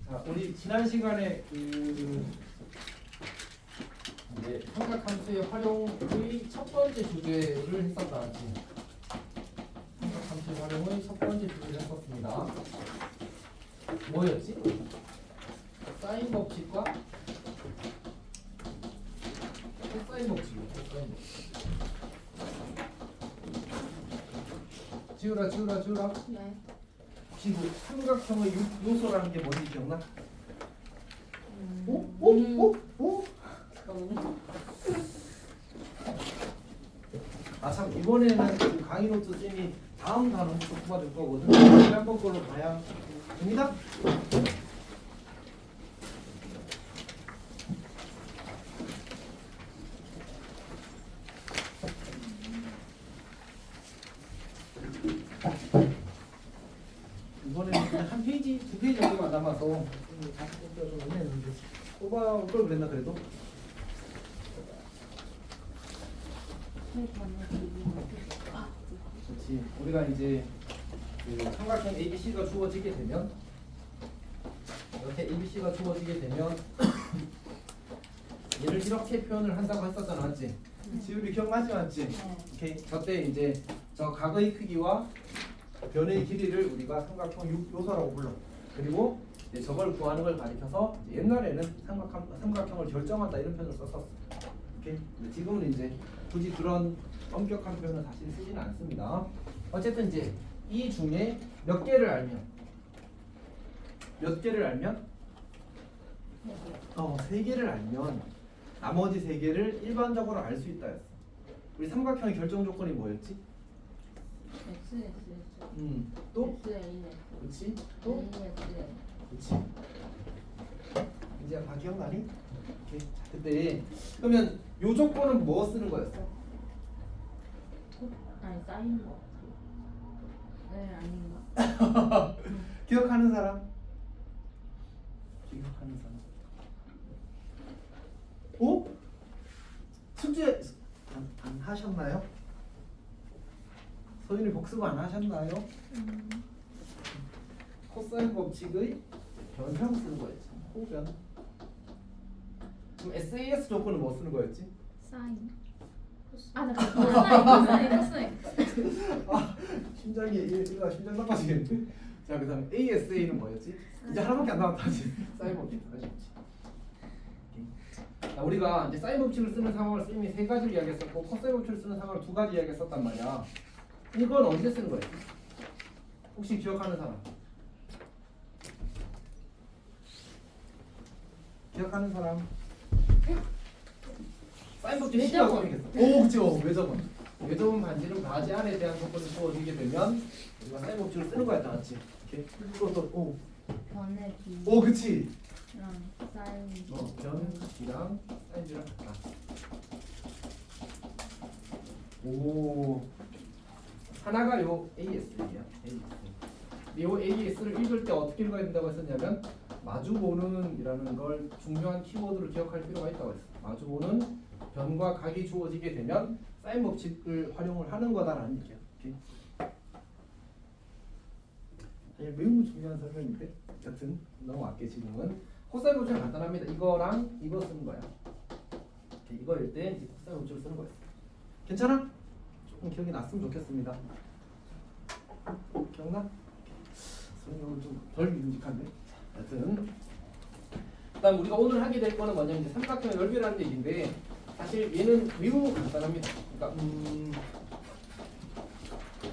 자, 우리 지난 시간에 이제 삼각함수의 활용의 첫 번째 주제를 했었다. 삼각함수의 활용의 첫 번째 주제를 했었습니다. 뭐였지? 사인 법칙과 코사인 법칙이요. 코사인 법칙. 지우라. 네. 혹시 그 삼각형의 요소라는 게 뭔지 기억나? 오? 잠깐만요. 참 이번에는 그 강의 노트 쌤이 다음 단원부터 뽑아줄 거거든. 한번 걸로 봐야 됩니다. 이번에는 그냥 한 페이지, 두 페이지 정도만 남아서 다시 뽑기가 좀 애매했는데 뽑아올 걸 그랬나 그래도? 그렇지. 우리가 이제 그 삼각형 ABC가 주어지게 되면 이렇게 ABC가 주어지게 되면 얘를 이렇게 표현을 한다고 했었잖아, 맞지? 지우리 기억나지, 맞지? 오케이. 저때 이제 저 각의 크기와 변의 길이를 우리가 삼각형 요소라고 불러. 그리고 이제 저걸 구하는 걸 가리켜서 이제 옛날에는 삼각형을 결정한다 이런 표현을 썼었어. 오케이. 근데 지금은 이제 굳이 그런 엄격한 표현을 사실 쓰지는 않습니다. 어쨌든 이제 이 중에 몇 개를 알면 세 개를 알면 나머지 세 개를 일반적으로 알 수 있다 했어. 우리 삼각형의 결정 조건이 뭐였지? 또? 그렇지? 또? 그렇지. 이제 다 기억나니? 오케이. 자, 그때 그러면 요 조건은 뭐 쓰는 거였어? 아니 사인 거. 네 아닌가. 기억하는 사람? 기억하는 사람? 오? 숙제 안 하셨나요? 소윤이 복습 안 하셨나요? 코사인 법칙의 변형 쓰는 거였지. 호변. 그럼 SAS 조건은 뭐 쓰는 거였지? 사인. 잠깐. 코사인. 심장이 얘가 심장 나빠지겠는데. 자, 그다음에 ASA는 뭐였지? 이제 하나밖에 안 남았다. 사인 법칙 다시 없지. 자, 우리가 이제 사인 법칙을 쓰는 상황을 쌤이 세 가지를 이야기했었고 코사인 법칙을 쓰는 상황을 두 가지 이야기했었단 말이야. 이건 언제 쓰는 거예요? 혹시 기억하는 사람? 기억하는 사람? 사인 법칙 시라고 하겠어. 오, 그렇죠. 외접은 반지름 바지 안에 대한 조건이 주어지게 되면 우리가 사인 법칙을 쓰는 거야, 맞지? 오케이. 그것도 변의 기. 오, 그렇지. 사인. 변이랑 사인이랑 같다. 오. 하나가 요 AS야. 요 AS를 읽을 때 어떻게 읽어야 된다고 했었냐면 마주보는이라는 걸 중요한 키워드로 기억할 필요가 있다고 했어. 마주보는 변과 각이 주어지게 되면 사인 법칙을 활용을 하는 거다라는 얘기야. 오케이. 매우 중요한 설명인데 여튼 넘어갈게. 지금은 코사인 법칙은 간단합니다. 이거랑 이거 쓰는 거야. 오케이. 이거일 때 이제 코사인 법칙을 쓰는 거였어. 괜찮아? 조금 기억이 났으면 좋겠습니다. 기억나? 설명은 좀 덜 믿음직한데. 여튼 그다음 우리가 오늘 하게 될 거는 뭐냐면 이제 삼각형의 넓이라는 얘기인데 사실 얘는 매우 간단합니다. 그러니까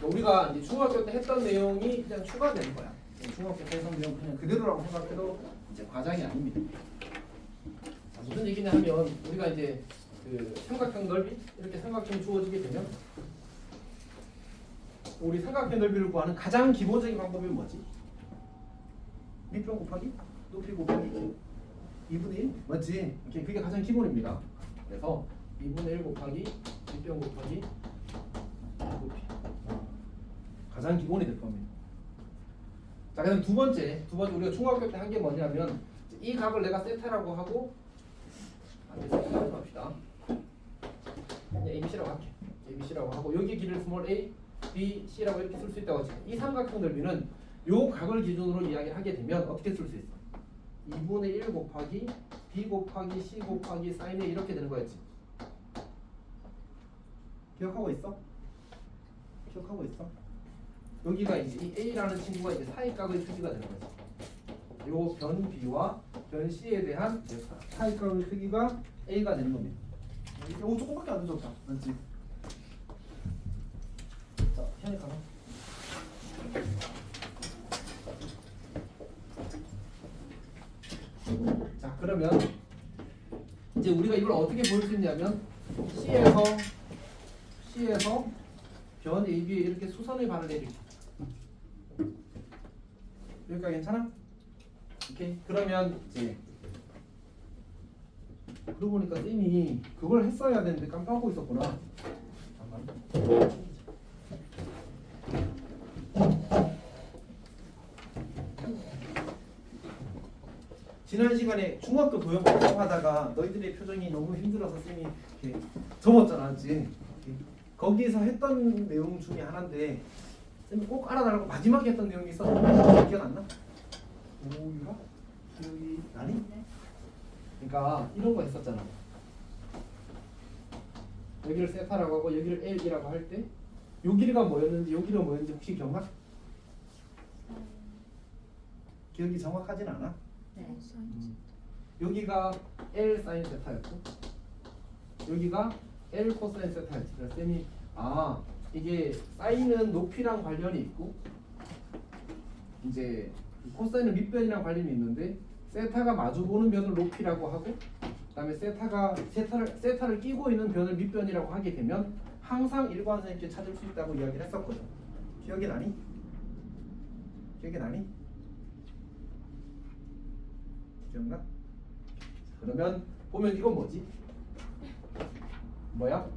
우리가 이제 중학교 때 했던 내용이 그냥 추가되는 거야. 중학교 때 했던 내용 그냥 그대로라고 생각해도 이제 과장이 아닙니다. 자, 무슨 얘기냐 하면 우리가 이제 그 삼각형 넓이 이렇게 삼각형이 주어지게 되면 우리 삼각형 넓이를 구하는 가장 기본적인 방법이 뭐지? 밑변 곱하기 높이 곱하기 2분의 1 맞지? 이렇게 그게 가장 기본입니다. 그래서 2분의 1 곱하기 밑변 곱하기 높이 가장 기본이 될 겁니다. 자, 그다음 두 번째 우리가 중학교 때 한 게 뭐냐면 이 각을 내가 세타라고 하고 세타라고 합시다. 이제 ABC라고 할게. ABC라고 하고 여기 길을 스몰 a, b, c라고 이렇게 쓸 수 있다고 하죠. 이 삼각형 넓이는 요 각을 기준으로 이야기를 하게 되면 어떻게 쓸 수 있어? 2분의 1 곱하기 b 곱하기 c 곱하기 sin A 이렇게 되는 거였지. 기억하고 있어? 기억하고 있어? 여기가 이제 이 A라는 친구가 이제 사이각의 크기가 되는 거지. 요 변 B와 변 C에 대한 사이각의 크기가 A가 되는 겁니다. 이거 조금밖에 안 늦었다. 맞지? 자, 현이 가봐. 자, 그러면 이제 우리가 이걸 어떻게 볼 수 있냐면 C에서 변 AB에 이렇게 수선의 반을 내리기. 여기까지 괜찮아? 오케이. 그러면 이제 그러고 보니까 쌤이 그걸 했어야 되는데 깜빡하고 있었구나. 잠깐만. 지난 시간에 중학교 도형 공부하다가 너희들의 표정이 너무 힘들어서 쌤이 이렇게 접었잖아, 그치? 거기서 했던 내용 중에 하나인데 쌤이 꼭 알아달라고 마지막에 했던 내용이 있었는데 기억 안 나? 오유라? 기억이 나니? 그러니까 이런 거 했었잖아. 여기를 세타라고 하고 여기를 L이라고 할 때 요 길이가 뭐였는지 요 길이가 뭐였는지 혹시 기억나? 기억이 정확하진 않아? 네. 여기가 L 사인 세타였고 여기가 L 코사인 세타였지. 그래서 쌤이 이게 사인은 높이랑 관련이 있고 이제 코사인은 밑변이랑 관련이 있는데 세타가 마주보는 변을 높이라고 하고 그다음에 세타를 끼고 있는 변을 밑변이라고 하게 되면 항상 일관성 있게 찾을 수 있다고 이야기를 했었거든. 기억이 나니? 기억이 나니? 기억나? 그러면 보면 이건 뭐지? 뭐야?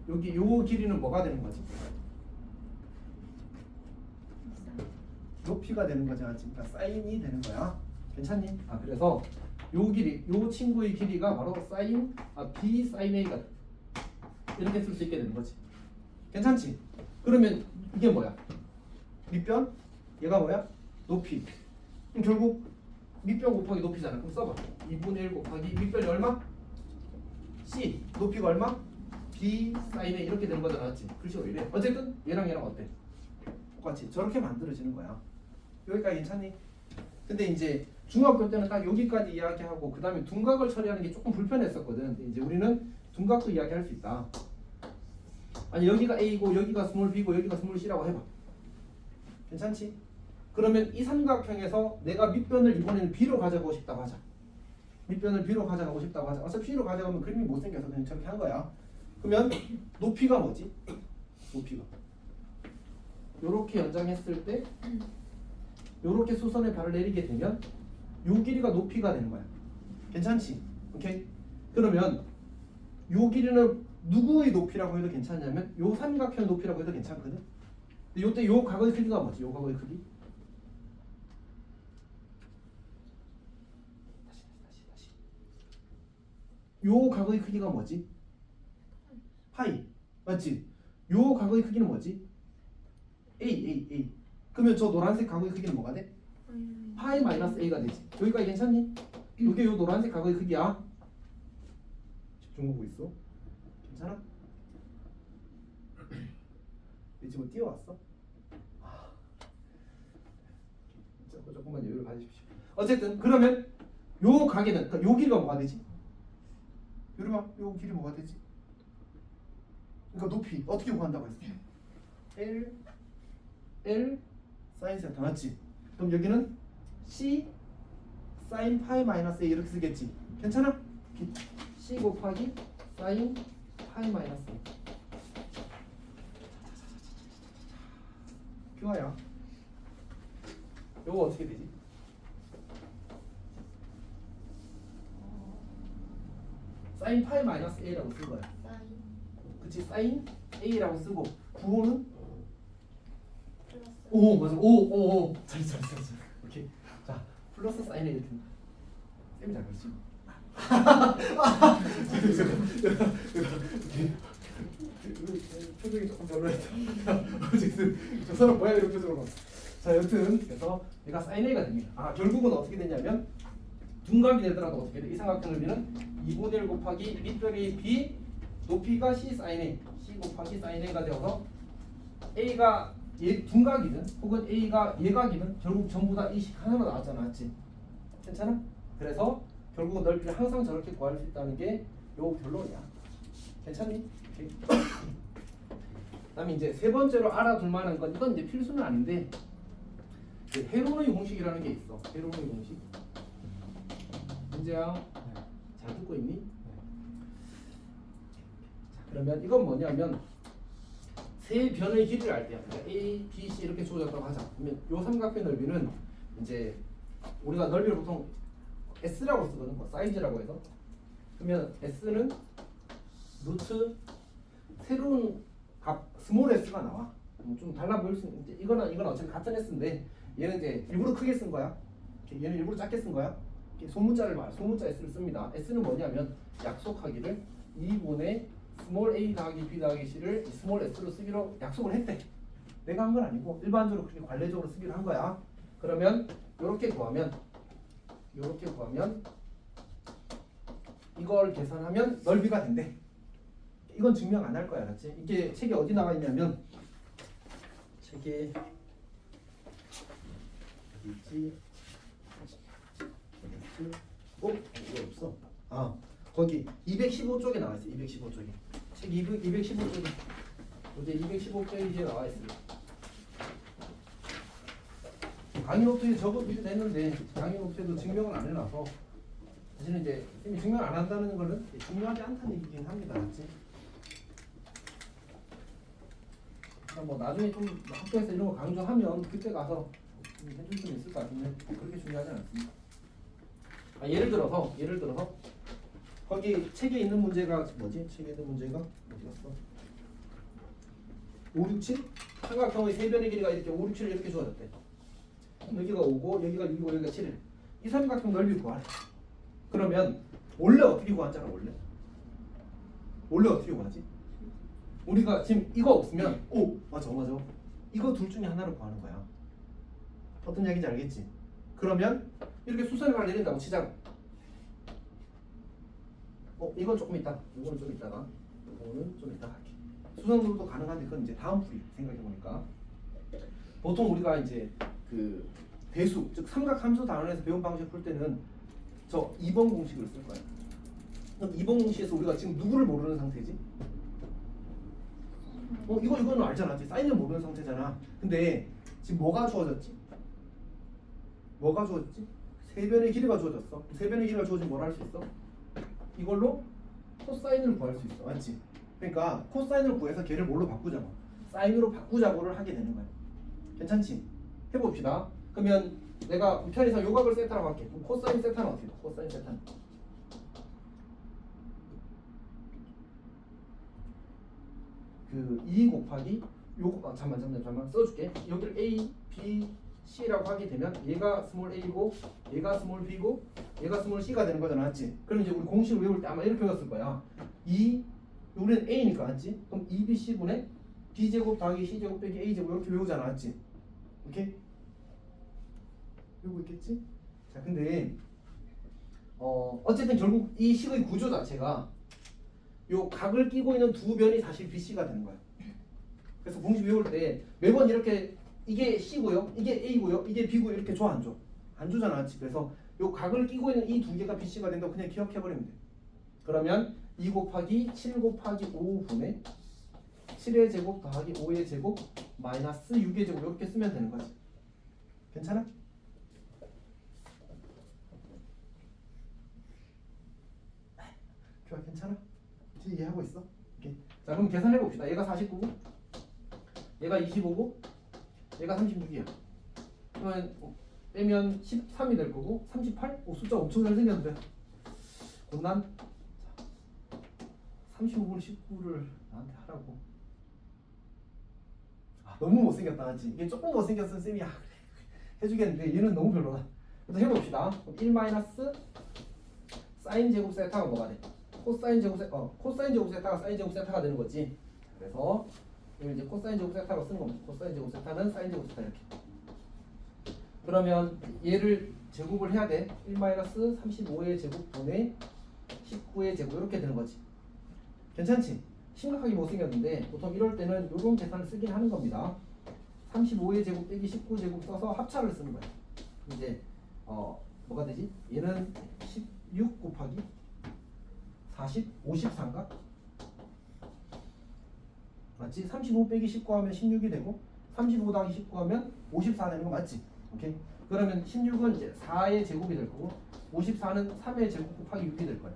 여기 요 길이는 뭐가 되는 거지? 높이가 되는 거잖아. 그러니까 사인이 되는 거야. 괜찮니? 그래서 요 길이, 요 친구의 길이가 바로 사인, B 사인 A가 돼. 이렇게 쓸 수 있게 되는 거지. 괜찮지? 그러면 이게 뭐야? 밑변? 얘가 뭐야? 높이. 그럼 결국 밑변 곱하기 높이잖아. 그럼 써봐. 2분의 1 곱하기 밑변이 얼마? C. 높이가 얼마? B 사인 A 이렇게 되는 거잖아. 맞지? 글씨가 왜 이래? 어쨌든 얘랑 얘랑 어때? 똑같이 저렇게 만들어지는 거야. 여기까지 괜찮니? 근데 이제 중학교 때는 딱 여기까지 이야기하고 그 다음에 둔각을 처리하는 게 조금 불편했었거든. 근데 이제 우리는 둔각도 이야기할 수 있다. 아니 여기가 A고 여기가 스몰 B고 여기가 스몰 C라고 해봐. 괜찮지? 그러면 이 삼각형에서 내가 밑변을 이번에는 B로 가져가고 싶다고 하자. 밑변을 B로 가져가고 싶다고 하자. 어차피 B로 가져가면 그림이 못생겨서 그냥 저렇게 한 거야. 그러면 높이가 뭐지? 높이가 요렇게 연장했을 때 요렇게 수선의 발을 내리게 되면 요 길이가 높이가 되는 거야. 괜찮지? 오케이? 그러면 요 길이는 누구의 높이라고 해도 괜찮냐면 요 삼각형 높이라고 해도 괜찮거든. 근데 요때 요 각의 크기가 뭐지? 요 각의 크기? 다시. 요 각의 크기가 뭐지? 파이. 맞지? 요 각의 크기는 뭐지? A. 그러면 저 노란색 각의 크기는 뭐가 돼? 파이 마이너스 A가 되지. 여기까지 괜찮니? 이게 요 노란색 각의 크기야. 집중하고 있어. 괜찮아? 왜 지금 뛰어왔어? 조금만 여유를 가지십시오. 어쨌든 그러면 요 각에는 그러니까 요 길이가 뭐가 되지? 여러분 요 길이 뭐가 되지? 그러니까 높이 어떻게 구한다고 했어? L 사인 세타 맞지? 그럼 여기는 C 사인 파이 마이너스 A 이렇게 쓰겠지? 괜찮아? C 곱하기 사인 파이 마이너스 A. 교화야. 요거 어떻게 되지? 사인 파이 마이너스 A라고 쓴 거야. 그치? 사인 A라고 쓰고 부호는? 오 맞아. 오 잘했어. 오케이. 자 플러스 사인 A 된다. 쌤이 잘 그랬지? 표정이 조금 별로했다. 어쨌든 저 사람 뭐야 이런 표정으로 봤어. 자 여튼 그래서 얘가 sin A가 됩니다. 아 결국은 어떻게 되냐면 둔각이 되더라도 어떻게 돼? 이 삼각형 넓이는 2분의 1 곱하기 밑변이 b 높이가 c sin A c 곱하기 sin A가 되어서 A가 얘 둔각이든 혹은 A가 예각이든 결국 전부 다 이 식 하나로 나왔잖아, 맞지? 괜찮아? 그래서 결국은 넓이를 항상 저렇게 구할 수 있다는 게 요 결론이야. 괜찮니? 오케이. 그다음에 이제 세 번째로 알아둘 만한 건 이건 이제 필수는 아닌데 그 헤로노이 공식이라는 게 있어. 헤로노이 공식. 문제야. 잘 듣고 있니? 자, 그러면 이건 뭐냐면 세 변의 길이를 알 때야. 그러니까 A, B, C 이렇게 주어졌다고 하자. 그러면 요 삼각형 넓이는 이제 우리가 넓이를 보통 S라고 쓰거든. 뭐 사이즈라고 해서. 그러면 S는 루트 새로운 값 스몰 S가 나와. 좀 달라 보일 수 있는데 이거는 어차피 같은 S인데 얘는 이제 일부러 크게 쓴 거야. 얘는 일부러 작게 쓴 거야. 소문자를 소문자 S를 씁니다. S는 뭐냐면 약속하기를 2분의 스몰 a 더하기 b 더하기 c를 스몰 s로 쓰기로 약속을 했대. 내가 한 건 아니고 일반적으로 그렇게 관례적으로 쓰기로 한 거야. 그러면 이렇게 구하면 이걸 계산하면 넓이가 된대. 이건 증명 안 할 거야, 알았지? 이게 책에 어디 나와 있냐면 책에 어디 있지? 이거 없어. 아 거기 215쪽에 나와 있어. 215쪽에 책 215쪽에 어제 215페이지에 나와 있어요. 강의 노트에 적어도 됐는데 강의 노트에도 증명을 안 해놔서 사실은 이제 쌤이 증명 안 한다는 거는 중요하지 않다는 얘기긴 합니다, 맞지? 그러니까 뭐 나중에 좀 학교에서 이런 거 강조하면 그때 가서 해줄 수는 있을 것 같은데 그렇게 중요하지 않습니다. 예를 들어서 거기 책에 있는 문제가 뭐지? 책에 있는 문제가 어디 갔어? 5, 6, 7? 삼각형의 세 변의 길이가 이렇게 5, 6, 7 이렇게 주어졌대. 여기가 5고 여기가 6이고 여기가 7일. 이 삼각형 넓이 구하래. 그러면 원래 어떻게 구하잖아, 원래 어떻게 구하지? 우리가 지금 이거 없으면 맞아 이거 둘 중에 하나를 구하는 거야. 어떤 얘기인지 알겠지? 그러면 이렇게 수선을 내린다고 치자고. 이건 조금 있다. 이거는 좀 있다가. 이거는 좀 이따가 할게. 수선으로도 가능한데 그건 이제 다음 풀이 생각해 보니까. 보통 우리가 이제 그 배수, 즉 삼각함수 단원에서 배운 방식 풀 때는 저 2번 공식을 쓸 거야. 그럼 2번 공식에서 우리가 지금 누구를 모르는 상태지? 이거는 알잖아. 사인을 모르는 상태잖아. 근데 지금 뭐가 주어졌지? 세 변의 길이가 주어졌어. 세 변의 길이가 주어지면 뭘 할 수 있어? 이걸로 코사인을 구할 수 있어. 맞지? 그러니까 코사인을 구해서 걔를 뭘로 바꾸자고? 사인으로 바꾸자고를 하게 되는 거야. 괜찮지? 해봅시다. 그러면 내가 편의상 요각을 세타라고 할게. 그럼 코사인 세타는 어떻게 돼? 코사인 세타는 그 2 곱하기 잠깐만 써줄게. 여기를 A, B, C라고 하게 되면 얘가 스몰 A고 얘가 스몰 B고 얘가 스몰 C가 되는 거잖아, 맞지? 그럼 이제 우리 공식을 외울 때 아마 이렇게 외웠을 거야. 우리는 A니까, 맞지? 그럼 2BC분의 B제곱 더하기 C제곱 빼기 A제곱 이렇게 외우잖아, 맞지? 오케이? 외우고 있겠지? 자, 근데 어쨌든 결국 이 식의 구조 자체가 요 각을 끼고 있는 두 변이 사실 BC가 되는 거야. 그래서 공식 외울 때 매번 이렇게 이게 C고요, 이게 A고요, 이게 B고요 이렇게 줘, 안 줘? 안 주잖아, 맞지? 그래서 요 각을 끼고 있는 이 두 개가 BC가 된다고 그냥 기억해버리면 돼. 그러면 2 곱하기 7 곱하기 5분의 7의 제곱 더하기 5의 제곱 마이너스 6의 제곱 이렇게 쓰면 되는 거지. 괜찮아? 교환 괜찮아? 이해하고 있어? 오케이. 자, 그럼 계산해 봅시다. 얘가 49고 얘가 25고 얘가 36이야. 그러면 빼면 13이 될 거고 38? 숫자 엄청 잘 생겼는데 난 35분의 19를 나한테 하라고. 너무 못생겼다, 맞지? 이게 조금 못생겼으면 쌤이 그래 해주겠는데 얘는 너무 별로다. 그래서 해봅시다. 1 마이너스 사인 제곱 세타가 뭐가 돼? 코사인 제곱 세타가 사인 제곱 세타가 되는 거지. 그래서 이걸 이제 코사인 제곱 세타로 쓴 겁니다. 코사인 제곱 세타는 사인 제곱 세타 이렇게. 그러면 얘를 제곱을 해야 돼. 1-35의 제곱 분의 19의 제곱 이렇게 되는 거지. 괜찮지? 심각하게 못생겼는데 보통 이럴 때는 이런 계산을 쓰긴 하는 겁니다. 35의 제곱 빼기 19제곱 써서 합차를 쓰는 거야. 이제 뭐가 되지? 얘는 16 곱하기 40, 54인가? 맞지? 35 빼기 19 하면 16이 되고 35 더하기 19 하면 54 되는 거 맞지? 오케이? 그러면 16은 이제 4의 제곱이 될 거고 54는 3의 제곱 곱하기 6이 될 거야.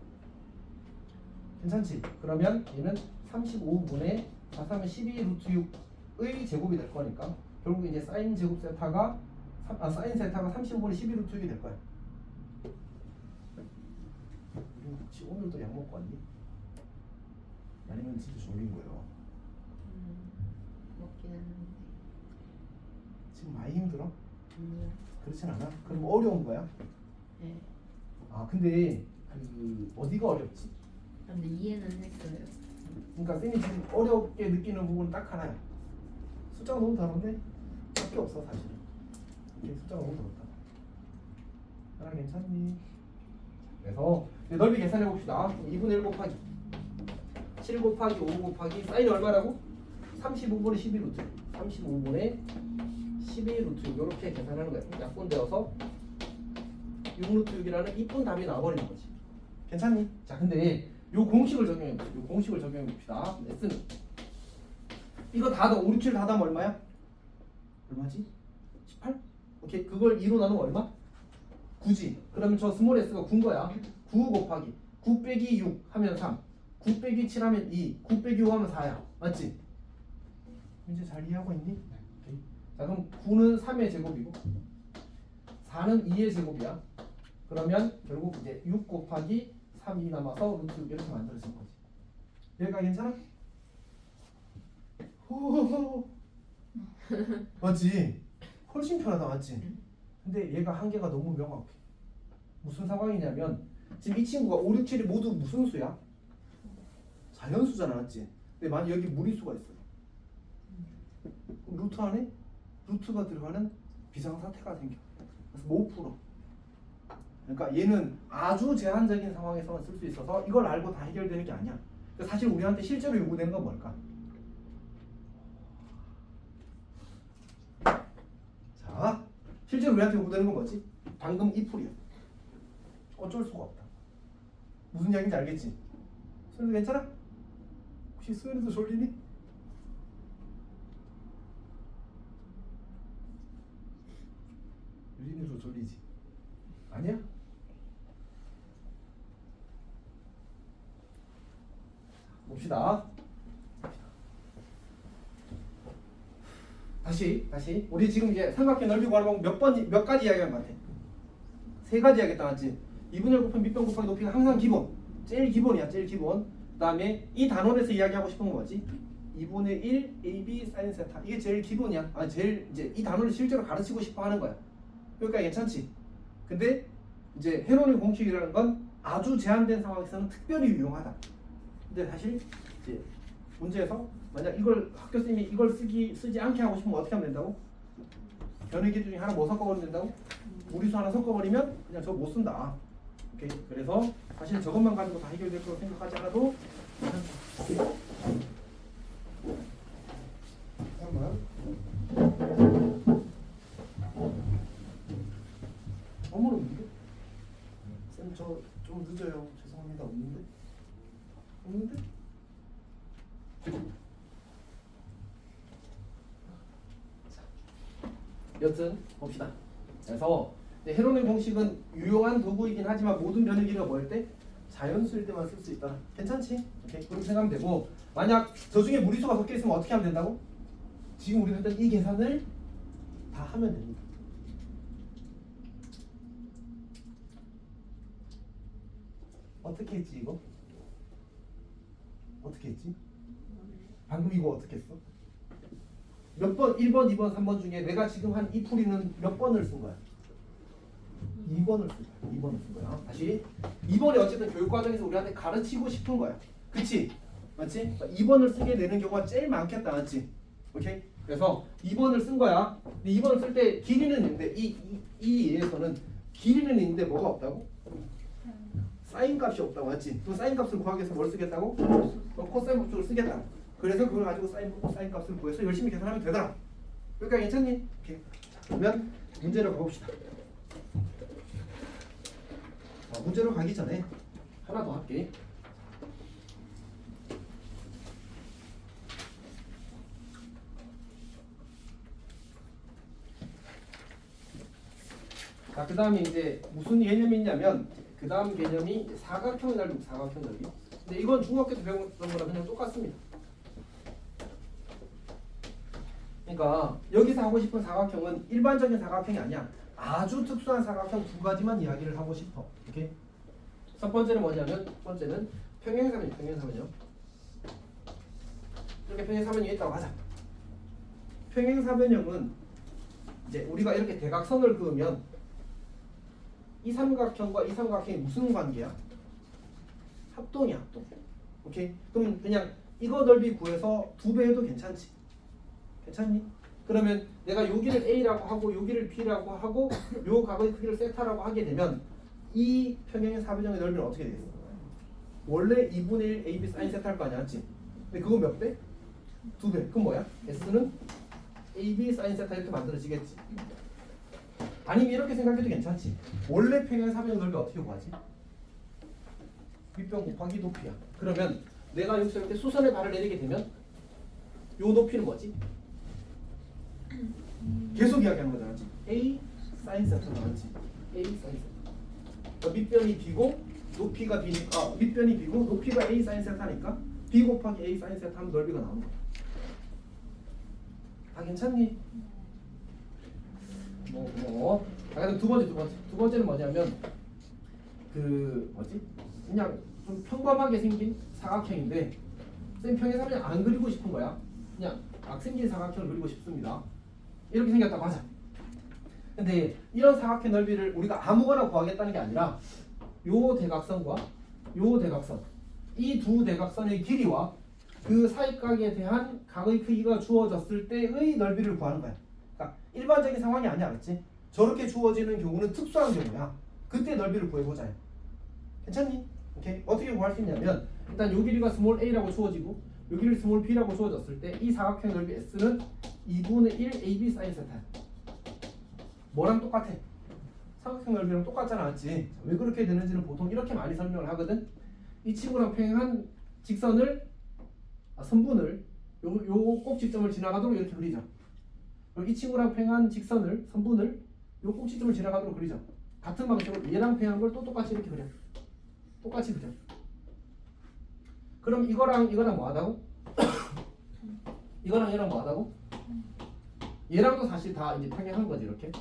괜찮지? 그러면 얘는 35분의 4, 3은 12 루트 6의 제곱이 될 거니까 결국 이제 사인 제곱 세타가 사인 세타가 35분의 12 루트 6이 될 거야. 우리 혹시 오늘도 약 먹고 왔니? 아니면 진짜 졸린 거예요? 먹긴 했는데. 지금 많이 힘들어? 아니요. 그렇진 않아? 그럼 어려운 거야? 네. 아 근데 그 어디가 어렵지? 근데 이해는 했어요. 그러니까 쌤이 지금 어렵게 느끼는 부분은 딱 하나야. 숫자가 너무 다른데 밖에 없어 사실은. 이게 숫자가 너무 다르다. 하나 괜찮니? 그래서 이제 넓이 계산해 봅시다. 2분의 1 곱하기 7 곱하기 5 곱하기 사인이 얼마라고? 35분의 12 루트 35분의 12 루트 이렇게 계산하는 거야. 약분되어서 6 루트 6이라는 이쁜 답이 나와버리는 거지. 괜찮니? 자 근데 요 공식을 적용해 봅시다. 요 공식을 적용해 봅시다. S는 이거 다 더 5, 6, 7 다 더하면 얼마야? 얼마지? 18? 오케이. 그걸 2로 나누면 얼마? 9지. 그러면 저 스몰 s가 9인 거야. 9 곱하기 9 빼기 6 하면 3 9 빼기 7 하면 2 9 빼기 5 하면 4야. 맞지? 이제 잘 이해하고 있니? 오케이. 자 그럼 9는 3의 제곱이고 4는 2의 제곱이야. 그러면 결국 이제 6 곱하기 3이 남아서 루트 6 이렇게 만들어진 거지. 여기가 괜찮아? 호호호. 맞지? 훨씬 편하다 맞지? 근데 얘가 한계가 너무 명확해. 무슨 상황이냐면 지금 이 친구가 5, 6, 7이 모두 무슨 수야? 자연수잖아 맞지? 근데 만약 여기 무리수가 있어. 루트 안에 루트가 들어가는 비상사태가 생겨. 그래서 못 풀어. 그러니까 얘는 아주 제한적인 상황에서만 쓸 수 있어서 이걸 알고 다 해결되는 게 아니야. 그러니까 사실 우리한테 실제로 요구되는 건 뭘까? 자, 실제로 우리한테 요구되는 건 뭐지? 방금 이 풀이야. 어쩔 수가 없다. 무슨 이야기인지 알겠지? 수현이도 괜찮아? 혹시 수현이도 졸리니? 유진이도 졸리지? 아니야? 봅시다. 다시 우리 지금 이제 삼각형 넓이 구하는 방법 몇 가지 이야기한 것 같아? 3가지 이야기했다 맞지? 2분의 1 곱하기 밑변 곱하기 높이가 항상 기본. 제일 기본이야 제일 기본. 그 다음에 이 단원에서 이야기하고 싶은 건 뭐지? 2분의 1 AB 사인 세타 이게 제일 기본이야. 제일 이제 이 단원을 실제로 가르치고 싶어 하는 거야. 그러니까 괜찮지? 근데 이제 헤론의 공식이라는 건 아주 제한된 상황에서는 특별히 유용하다. 근데 사실 이제 문제에서 만약 이걸 학교 선생님이 이걸 쓰지 않게 하고 싶으면 어떻게 하면 된다고? 변형기 중에 하나 뭐 섞어버리면 된다고? 무리수 하나 섞어버리면 그냥 저거 못 쓴다. 오케이. 그래서 사실 저것만 가지고 다 해결될 거라고 생각하지 않아도 괜찮다. 잠깐만. 어머나 없는데? 쌤 저 좀 늦어요. 죄송합니다. 없는데? 없는데? 여튼 봅시다. 그래서 헤론의 공식은 유용한 도구이긴 하지만 모든 변형기가 뭐일 때? 자연수일 때만 쓸 수 있다. 괜찮지? 오케이. 그렇게 생각하면 되고 만약 저 중에 무리수가 섞여 있으면 어떻게 하면 된다고? 지금 우리가 했던 이 계산을 다 하면 됩니다. 어떻게 했지 이거? 어떻게 했지? 방금 이거 어떻게 했어? 몇 번? 1번, 2번, 3번 중에 내가 지금 한 이 풀이는 몇 번을 쓴 거야? 2번을 쓴 거야. 2번을 쓴 거야. 다시 2번이 어쨌든 교육과정에서 우리한테 가르치고 싶은 거야. 그치? 맞지? 2번을 쓰게 되는 경우가 제일 많겠다. 맞지? 오케이? 그래서 2번을 쓴 거야. 근데 2번을 쓸 때 길이는 있는데 이 예에서는 길이는 있는데 뭐가 없다고? 사인 값이 없다고 맞지? 그럼 사인 값을 구하기 위해서 뭘 쓰겠다고? 코사인 법칙을 쓰겠다. 그래서 그걸 가지고 사인 값을 구해서 열심히 계산하면 되더라. 그러니까 괜찮니? 오케이. 자, 그러면 문제로 가봅시다. 문제로 가기 전에 하나 더 할게. 자, 그 다음에 이제 무슨 개념이 있냐면 그 다음 개념이 사각형의 넓이, 사각형 넓이. 근데 이건 중학교 때 배웠던 거랑 그냥 똑같습니다. 그러니까 여기서 하고 싶은 사각형은 일반적인 사각형이 아니야. 아주 특수한 사각형 두 가지만 이야기를 하고 싶어. 오케이? 첫 번째는 뭐냐면 첫 번째는 평행사변이에요. 평행사변이요. 이렇게 평행사변이 있다고 하자. 평행사변형은 이제 우리가 이렇게 대각선을 그으면 이 삼각형과 이 삼각형이 무슨 관계야? 합동이야, 합동. 오케이? 그럼 그냥 이거 넓이 구해서 2배 해도 괜찮지? 괜찮니? 그러면 내가 여기를 A라고 하고 여기를 B라고 하고 요 각의 크기를 세타라고 하게 되면 이 평행의 사변형의 넓이는 어떻게 되겠어? 원래 2분의 1 AB sin 세타일 거 아니야, 맞지? 근데 그거 몇 배? 2배. 그럼 뭐야? S는 AB sin 세타 이렇게 만들어지겠지? 아니면 이렇게 생각해도 괜찮지? 원래 평행 사변형 넓이 어떻게 구하지? 밑변 곱하기 높이야. 그러면 내가 여기서 이렇게 수선의 발을 내리게 되면 요 높이는 뭐지? 계속 이야기하는 거잖아. A sin 세타 나왔지. A sin 세타. 밑변이 B고 높이가 B니까 밑변이 B고 높이가 A sin 세타니까 B 곱하기 A sin 세타 하면 넓이가 나오는 거야. 다 괜찮니? 그럼 두 번째는 뭐냐면 그 뭐지? 그냥 좀 평범하게 생긴 사각형인데 쌤 평행사변형 안 그리고 싶은 거야. 그냥 막 생긴 사각형을 그리고 싶습니다. 이렇게 생겼다고 하자. 근데 이런 사각형 넓이를 우리가 아무거나 구하겠다는 게 아니라 요 대각선과 요 대각선, 이 두 대각선의 길이와 그 사이각에 대한 각의 크기가 주어졌을 때의 넓이를 구하는 거야. 그러니까 일반적인 상황이 아니야, 그렇지? 저렇게 주어지는 경우는 특수한 경우야. 그때 넓이를 구해보자. 괜찮니? 오케이. 어떻게 구할 수 있냐면 일단 요 길이가 스몰 a라고 주어지고 요 길이 스몰 b라고 주어졌을 때 이 사각형 넓이 s는 2분의 1 ab sin 세타. 뭐랑 똑같아? 사각형 넓이랑 똑같잖아, 맞지? 왜 그렇게 되는지는 보통 이렇게 많이 설명을 하거든. 이 친구랑 평행한 직선을 선분을 요 꼭지점을 지나가도록 이렇게 그리자. 그리고 이 친구랑 평행한 직선을 선분을 요 꼭지점을 지나가도록 그리자. 같은 방식으로 얘랑 평행한 걸 또 똑같이 이렇게 그려. 똑같이 그려. 그럼 이거랑 뭐하다고? 이거랑 얘랑 뭐하다고? 얘랑도 사실 다 이제 평행한 거지 이렇게.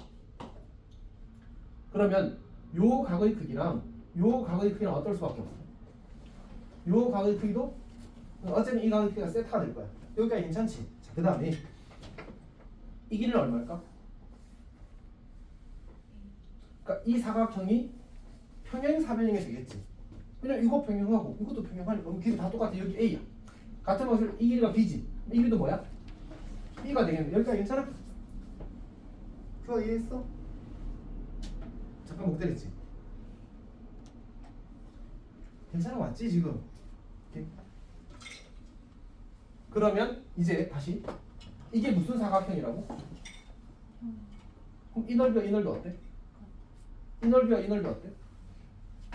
그러면 요 각의 크기랑 요 각의 크기는 어떨 수밖에 없어. 요 각의 크기도 어쨌든 이 각의 크기가 세타가 될 거야. 여기까지 괜찮지? 자, 그 다음에 이 길이는 얼마일까? 그러니까 이 사각형이 평행사변형이 되겠지. 왜냐면 이거 평행하고 이것도 평행하니까 길이 다 똑같아. 여기 A야. 같은 방식으로 이 길이가 B지. 이 길이도 뭐야? B가 되겠네. 여기까지 괜찮아? 그거 이해했어? 잠깐 못 때렸지? 괜찮아 맞지 지금? 오케이. 그러면 이제 다시 이게 무슨 사각형이라고? 그럼 이 넓이와 이 넓이 어때? 이 넓이와 이 넓이 어때?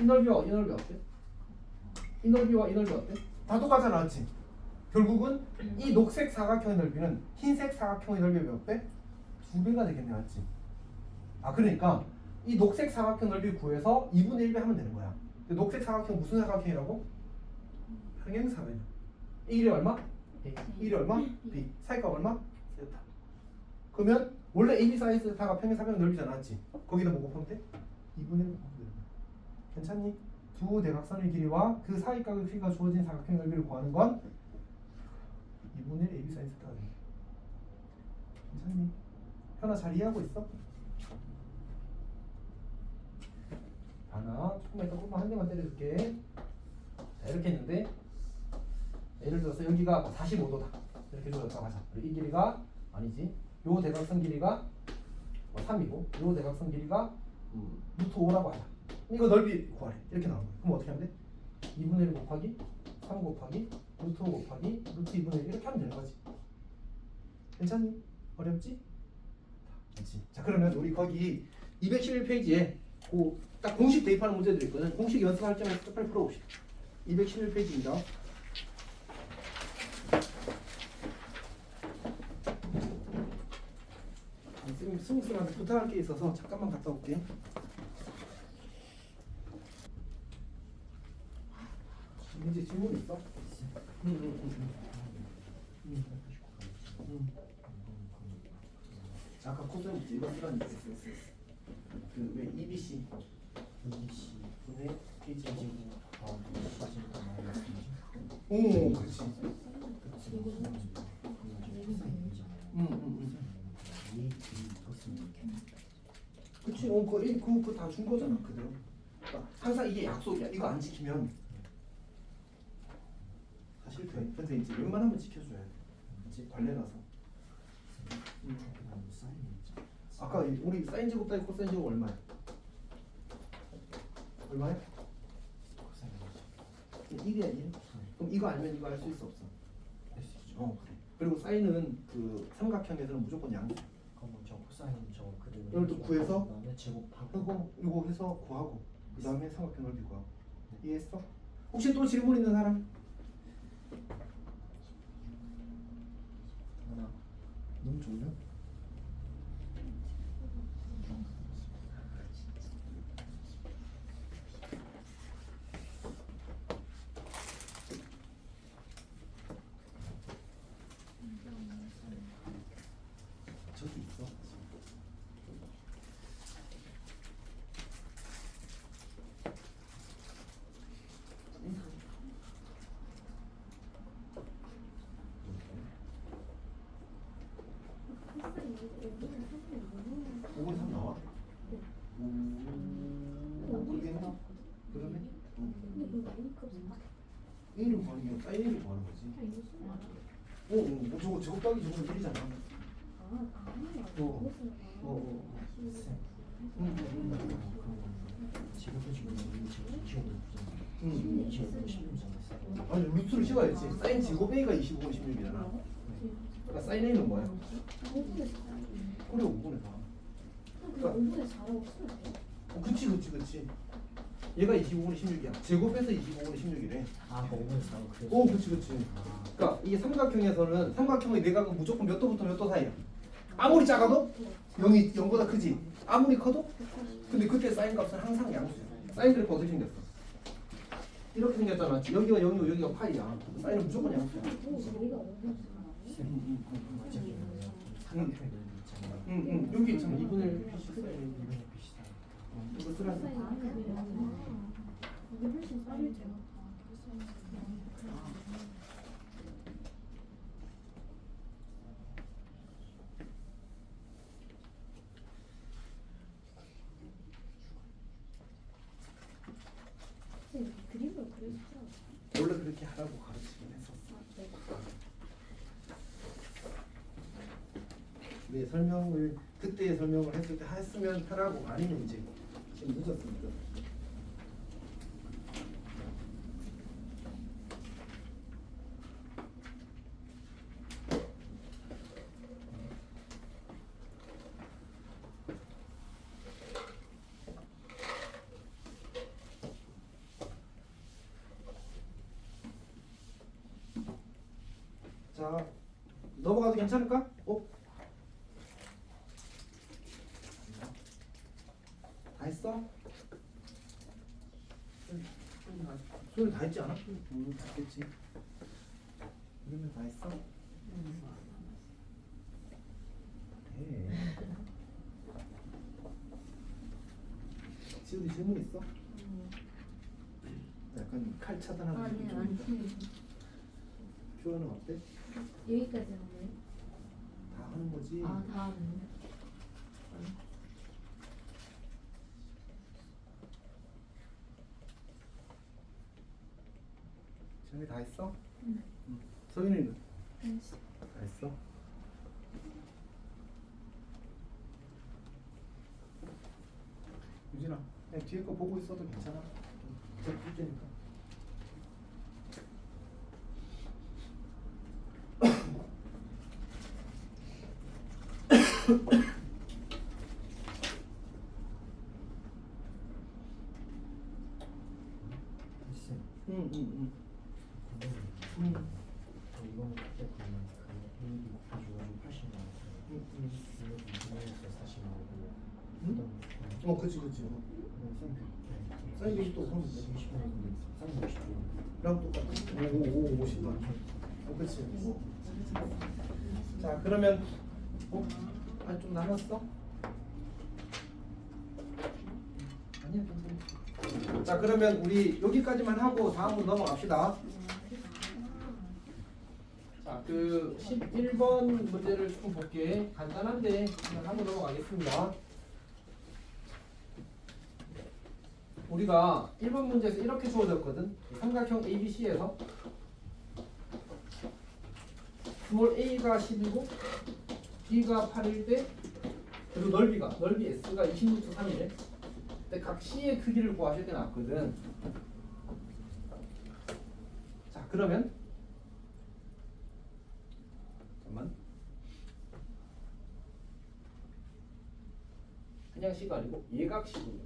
이 넓이와 이 넓이 어때? 이 넓이와 이 넓이 어때? 다 똑같잖아, 맞지? 결국은 이 녹색 사각형의 넓이는 흰색 사각형의 넓이의 몇 배? 2배가 되겠네, 맞지? 아, 그러니까 이 녹색 사각형 넓이 구해서 2분의 1배 하면 되는 거야. 녹색 사각형 무슨 사각형이라고? 평행사변형. 이 길이 얼마? A. 이 길이 얼마? B. 사이값 얼마? 세타. 그러면 원래 AB 사인 세타가 평행사변형 넓이잖아, 맞지? 거기다 뭐 곱하면 돼? 2분의 1 곱하면 되는 거야. 괜찮니? 두 대각선의 길이와 그 사이각의 크기가 주어진 사각형 넓이를 구하는 건 2분의 1 AB 사인 세타가 됩니다. 괜찮니? 현아 잘 이해하고 있어? 하나, 조금만 이따 ቁ마 한 대만 때려줄게. 자, 이렇게 했는데 예를 들어서 여기가 45도다 이렇게 주어졌다고 하자. 이 길이가 아니지. 요 대각선 길이가 3이고 요 대각선 길이가 루트 5라고 하자. 이거 넓이 구하래. 이렇게 나오는 거야. 그럼 어떻게 하면 돼? 2분의 1 곱하기 3 곱하기 루트 5 곱하기 루트 2분의 1 이렇게 하면 되는 거지. 괜찮니? 어렵지? 그렇지. 자 그러면 우리 거기 211페이지에 딱 공식 대입하는 문제들이 있거든. 공식 연습할 점에서 빨리 풀어봅시다. 211페이지입니다. 스미스한테 부탁할 게 있어서 잠깐만 갔다 올게. 이제 질문 있어? 아까 코드 문제 이거 쓰라니까 그왜 EBC 분의 페이지 오 그렇지. 그치. 그거 다 준 거잖아 그대로. 그러니까 항상 이게 약속이야. 이거 안 지키면 다 실패. 근데 이제 웬만하면 지켜줘야 돼. 이제 관례라서. 아까 우리 사인 제곱 따위 코사인 제곱 얼마야? 얼마야? 1이야 1. 그럼 이거 알면 이거 알 수 있어 없어? 알 수 있죠. 그래. 그리고 사인은 그 삼각형에서는 무조건 양수. 그럼 저 코사인 저 그대로 이걸 또 구해서 그다음에 제곱하고 이거 해서 구하고 그 다음에 삼각형 넓이 구하고. 이해했어? 혹시 또 질문 있는 사람? 하나 너무 좋냐? 저기 있어. 오분 3 나와? 그러겠네. 그러네. A를 구하는 게 아니라 사인을 구하는 거지. 저거 제곱 따기 저거 1이잖아. 제곱해 주면 우리 제곱 키우고 제곱 16 아니 루트를 씌워야지. 사인 제곱 A가 25분 16이잖아. 그러니까 사인 A는 뭐야? 그래 5분의 4. 그치. 얘가 25분의 16이야. 제곱해서 25분의 16이래. 아 5분의 4 그래서 오, 그치. 그러니까 이게 삼각형에서는 삼각형의 내각은 무조건 몇 도부터 몇 도 사이야. 아무리 작아도 0이 0보다 크지. 아무리 커도. 근데 그때 사인 값은 항상 양수야. 사인 그래프 어떻게 생겼어? 이렇게 생겼잖아. 여기가 0이고 여기가 파이야. 사인은 무조건 양수야. 여기 있잖아. 2분의 1 PC 사인. 이거 쓰라니까. 그림을 그려주죠. 원래 그렇게 하라고 가르치긴 했었어. 네, 그때 설명을 했을 때 했으면 하라고. 아니면 이제 지금 늦었으니까. 자, 넘어가도 괜찮을까? 다 했어? 소리 다 했지 않아? 다 했겠지. 그러면 다 했어? 네. 지우디 질문 있어? 약간 칼 차단하는 느낌 좀 있다. 표현은 어때? 여기까지 하는 거예요? 다 하는 거지. 다음. 지우디 다 했어? 응. 서윤이는? 다 했어? 정진아 그냥 뒤에 거 보고 있어도 괜찮아. 제가 풀 테니까. 쌤, 응. 이번 그때 그러면 그 A, B 곱해줘가지고 80 나왔어요. 이것도 2분에서 40 나오고 그다음 그치. 사인 120도 그러면 돼. 20분에 근데 사인 60도 랑 똑같아. 오 50도. 그치. 자 그러면 아니 좀 남았어? 아니야 괜찮아. 자 그러면 우리 여기까지만 하고 다음으로 넘어갑시다. 자 그 11번 문제를 조금 볼게. 간단한데 그냥 하고 넘어가겠습니다. 우리가 1번 문제에서 이렇게 주어졌거든. 삼각형 ABC에서 스몰 a가 10이고 b가 8일 때 그리고 넓이 s가 20루트 3이래. 근데 각 c의 크기를 구하실 때 나왔거든. 자 그러면 잠깐만 그냥 c가 아니고 예각 c군요.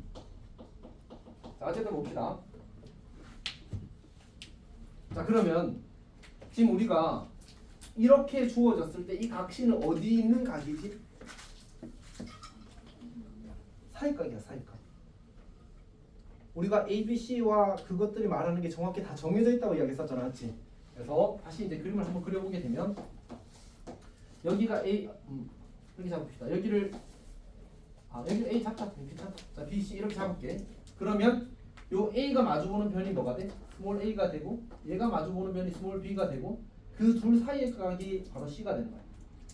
자 어쨌든 봅시다. 자 그러면 지금 우리가 이렇게 주어졌을 때 이 각시는 어디 있는 각이지? 사이각이야 사이각. 우리가 ABC와 그것들이 말하는 게 정확히 다 정해져 있다고 이야기했었잖아, 맞지? 그래서 다시 이제 그림을 한번 그려보게 되면 여기가 A 이렇게 잡읍시다. 여기를 여기 A 잡자. 괜찮다. 자 BC 이렇게 잡을게. 그러면 요 A가 마주보는 변이 뭐가 돼? 스몰 A가 되고 얘가 마주보는 변이 스몰 B가 되고 그 둘 사이의 각이 바로 C가 되는 거야.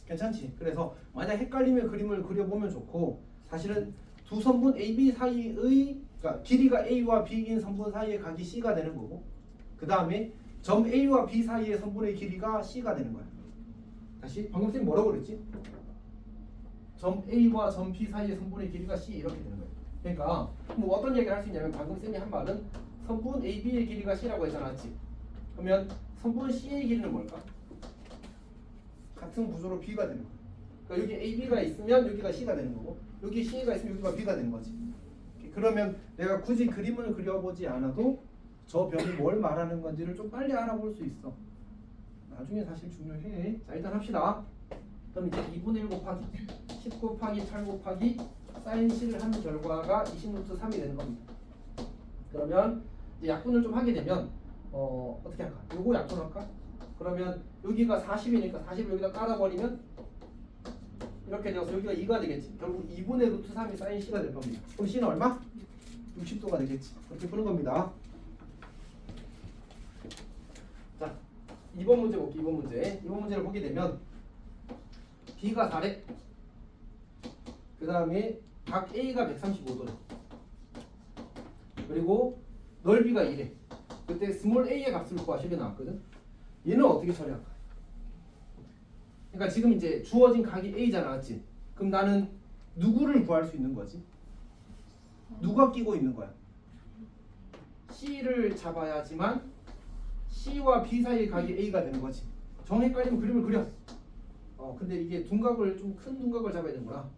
괜찮지? 그래서 만약 헷갈리면 그림을 그려보면 좋고 사실은 두 선분 AB 사이의 그러니까 길이가 A와 B인 선분 사이의 각이 C가 되는 거고 그 다음에 점 A와 B 사이의 선분의 길이가 C가 되는 거야. 다시 방금 쌤 뭐라고 그랬지? 점 A와 점 B 사이의 선분의 길이가 C 이렇게 되는 거예요. 그러니까 뭐 어떤 얘기를 할 수 있냐면 방금 쌤이 한 말은 선분 AB의 길이가 C라고 했잖아, 맞지? 그러면 선분 C의 길이는 뭘까? 같은 구조로 B가 되는 거야. 그러니까 여기 AB가 있으면 여기가 C가 되는 거고 여기 C가 있으면 여기가 B가 되는 거지. 그러면 내가 굳이 그림을 그려보지 않아도 저 변이 뭘 말하는 건지를 좀 빨리 알아볼 수 있어. 나중에 사실 중요해. 자 일단 합시다. 그럼 이제 2분의 1 곱하기 10 곱하기 8 곱하기 사인 C를 한 결과가 20루트 3이 되는 겁니다. 그러면 이제 약분을 좀 하게 되면 어떻게 할까? 요거 약분할까? 그러면 여기가 40이니까 40을 여기다 깔아버리면 이렇게 되어서 여기가 2가 되겠지. 결국 2분의 루트 3이 사인 C가 될 겁니다. 그럼 C는 얼마? 60도가 되겠지. 이렇게 푸는 겁니다. 자 2번 문제 볼게요. 2번 문제. 2번 문제를 보게 되면 B가 4래. 그 다음에 각 A가 135도래. 그리고 넓이가 2래. 그때 스몰 a의 값을 구하시게 나왔거든. 얘는 어떻게 처리할까? 그러니까 지금 이제 주어진 각이 A잖아, 맞지? 그럼 나는 누구를 구할 수 있는 거지? 누가 끼고 있는 거야? C를 잡아야지만 C와 B 사이의 각이 A가 되는 거지. 정 헷갈리면 그림을 그려. 근데 이게 둔각을 좀 큰 둔각을 잡아야 되는구나.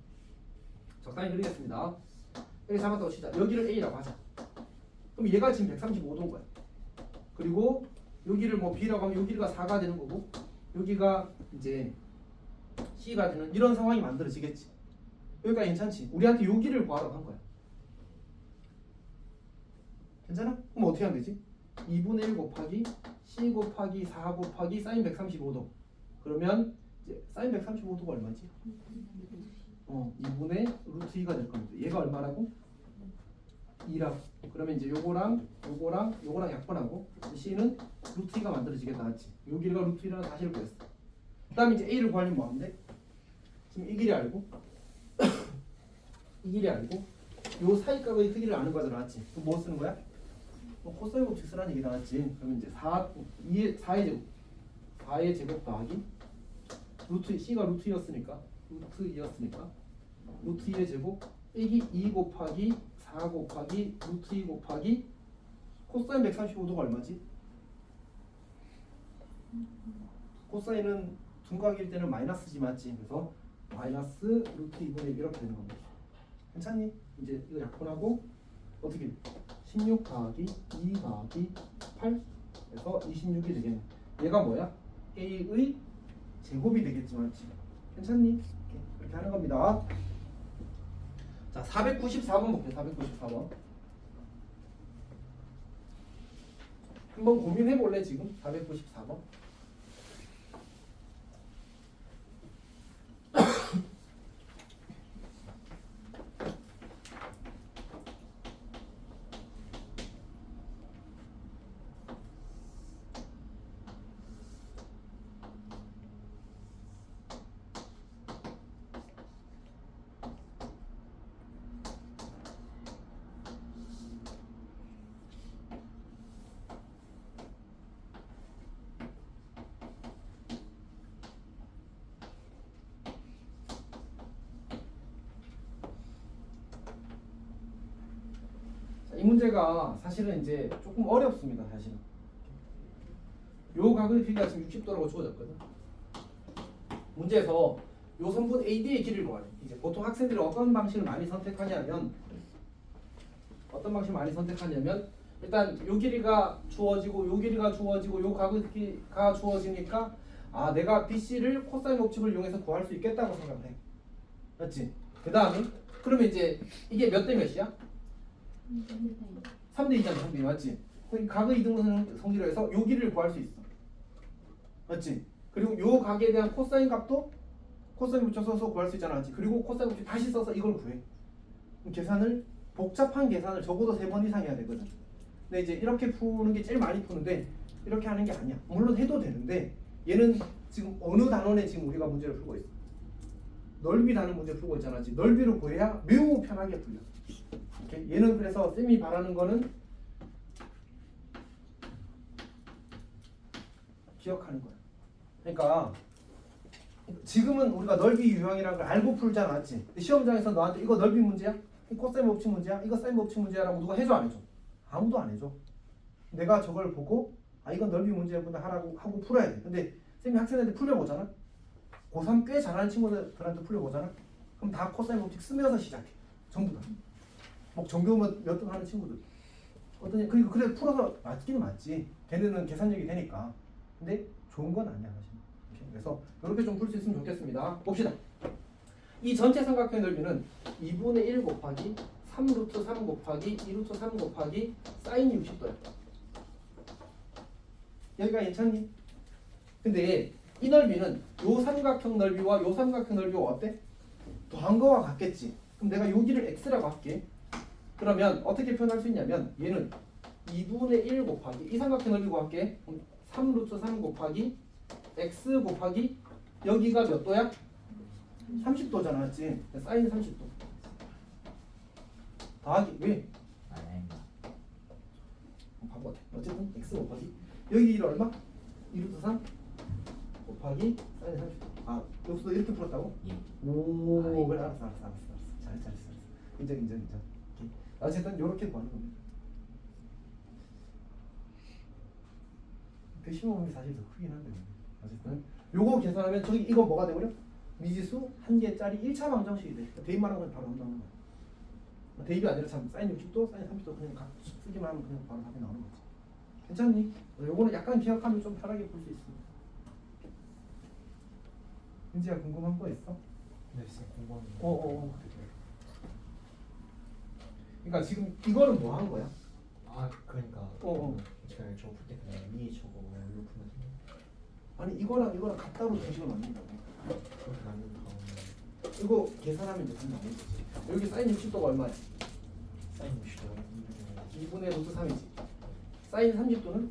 적당히 그리겠습니다. 여기 잡았다고 치자. 여기를 A라고 하자. 그럼 얘가 지금 135도인 거야. 그리고 여기를 뭐 B라고 하면 여기가 4가 되는 거고 여기가 이제 C가 되는 이런 상황이 만들어지겠지. 여기가 괜찮지? 우리한테 여기를 구하라고 한 거야. 괜찮아? 그럼 어떻게 하면 되지? 2분의 1 곱하기 C 곱하기 4 곱하기 사인 135도. 그러면 이제 사인 135도가 얼마지? 2분의 루트 2가 될 겁니다. 얘가 얼마라고? 2라고. 그러면 이제 요거랑 약분하고 C는 루트 2가 만들어지겠다, 맞지? 요 길이가 루트 2라는 사실을 구했어. 그 다음에 이제 A를 구하려면 뭐 하면 돼? 지금 이 길이 알고 이 길이 알고 요 사이값의 크기를 아는 거잖아, 맞지? 그럼 뭐 쓰는 거야? 코사인 법칙 쓰라는 얘기다, 맞지? 그러면 이제 4의 제곱 더하기 루트 C가 루트 2였으니까 루트 2의 제곱 빼기 2 곱하기 4 곱하기 루트 2 곱하기 코사인 135도가 얼마지? 코사인은 둔각일 때는 마이너스지 맞지? 그래서 마이너스 루트 2분의 1 이렇게 되는 겁니다. 괜찮니? 이제 이거 약분하고 어떻게 16 더하기 2 더하기 8 그래서 26이 되겠네. 얘가 뭐야? A의 제곱이 되겠지 맞지? 괜찮니? 이렇게 하는 겁니다. 자 494번 볼게요. 494번 한번 고민해 볼래 지금? 494번 이 문제가 사실은 이제 조금 어렵습니다. 사실은 요 각의 길이가 지금 60도라고 주어졌거든. 문제에서 요 선분 AD의 길이를 구하래. 이제 보통 학생들이 어떤 방식을 많이 선택하냐면 일단 요 길이가 주어지고 요 길이가 주어지고 요 각의 길이가 주어지니까 아 내가 BC를 코사인 법칙을 이용해서 구할 수 있겠다고 생각을 해. 맞지? 그 다음에 그러면 이제 이게 몇 대 몇이야? 3대 2잖아. 3대 2 맞지? 그럼 각의 이등 성질로 해서 요 길이를 구할 수 있어. 맞지? 그리고 요 각에 대한 코사인 값도 코사인 붙여 써서 구할 수 있잖아. 맞지? 그리고 코사인 붙여 다시 써서 이걸 구해. 계산을 복잡한 계산을 적어도 3번 이상 해야 되거든. 근데 이제 이렇게 푸는 게 제일 많이 푸는데 이렇게 하는 게 아니야. 물론 해도 되는데 얘는 지금 어느 단원에 지금 우리가 문제를 풀고 있어. 넓이 다는 문제 풀고 있잖아. 지금 넓이를 구해야 매우 편하게 풀려. 오케이? 얘는 그래서 쌤이 바라는 거는 기억하는 거야. 그러니까 지금은 우리가 넓이 유형이라는 걸 알고 풀잖아. 맞지? 근데 시험장에서 너한테 이거 넓이 문제야? 코사인 법칙 문제야? 이거 사인 법칙 문제야라고 누가 해줘 안 해줘? 아무도 안 해줘. 내가 저걸 보고 아 이건 넓이 문제구나 하라고 하고 풀어야 돼. 근데 쌤이 학생한테 풀려보잖아. 고3 꽤 잘하는 친구들한테 풀려보잖아. 그럼 다 코사인 법칙 쓰면서 시작해. 전부 다. 뭐 전교만 몇 등 하는 친구들. 어떤 그리고 그래 풀어서 맞기는 맞지. 걔네는 계산력이 되니까. 근데 좋은 건 아니야 사실. 그래서 이렇게 좀 풀 수 있으면 좋겠습니다. 봅시다. 이 전체 삼각형 넓이는 2분의 1 곱하기 3 루트 3 곱하기 2 루트 3 곱하기 사인 60도야. 여기가 괜찮니? 근데 이 넓이는 요 삼각형 넓이와 요 삼각형 넓이가 어때? 더한 거와 같겠지. 그럼 내가 여기를 x라고 할게. 그러면 어떻게 표현할 수 있냐면 얘는 2분의 1 곱하기 이 삼각형 넓이 구할게. 3 루트 3 곱하기 x 곱하기 여기가 몇 도야? 30도잖아. 맞지? 사인 30도 더하기 왜? 바보 같아. 어쨌든 x 곱하기 여기 1 얼마? 2 루트 3 곱하기 사인 30도. 아 여기서 이렇게 풀었다고? 예. 오 그래 알았어. 잘했어. 인정. 오케이. 어쨌든 요렇게 구하는 겁니다. 그 시험이 사실 더 크긴 한데 어쨌든 요거 계산하면 저기 이거 뭐가 되버려? 미지수 한 개짜리 1차 방정식이 돼. 대입만 하면 바로 나오는 거야. 대입이 아니라 참 사인 60도, 사인 30도 그냥 각 쓰기만 하면 그냥 바로 답이 나오는 거지. 괜찮니? 요거는 약간 기억하면 좀 편하게 볼 수 있습니다. 민지야 궁금한 거 있어? 네, 쌤 공부하는 거. 그러니까 지금 이거는 뭐 한 거야? 아, 그러니까. 제가 저거 풀때 그냥 위에 저거 이렇게 풀면 아니 이거랑 같다로 공식을 만든다고. 그렇게 만든 다음에 이거 계산하면 이제 답이 나오는 거지. 여기 사인 60도가 얼마지? 사인 60도 2분의 루트 3이지. 사인 30도는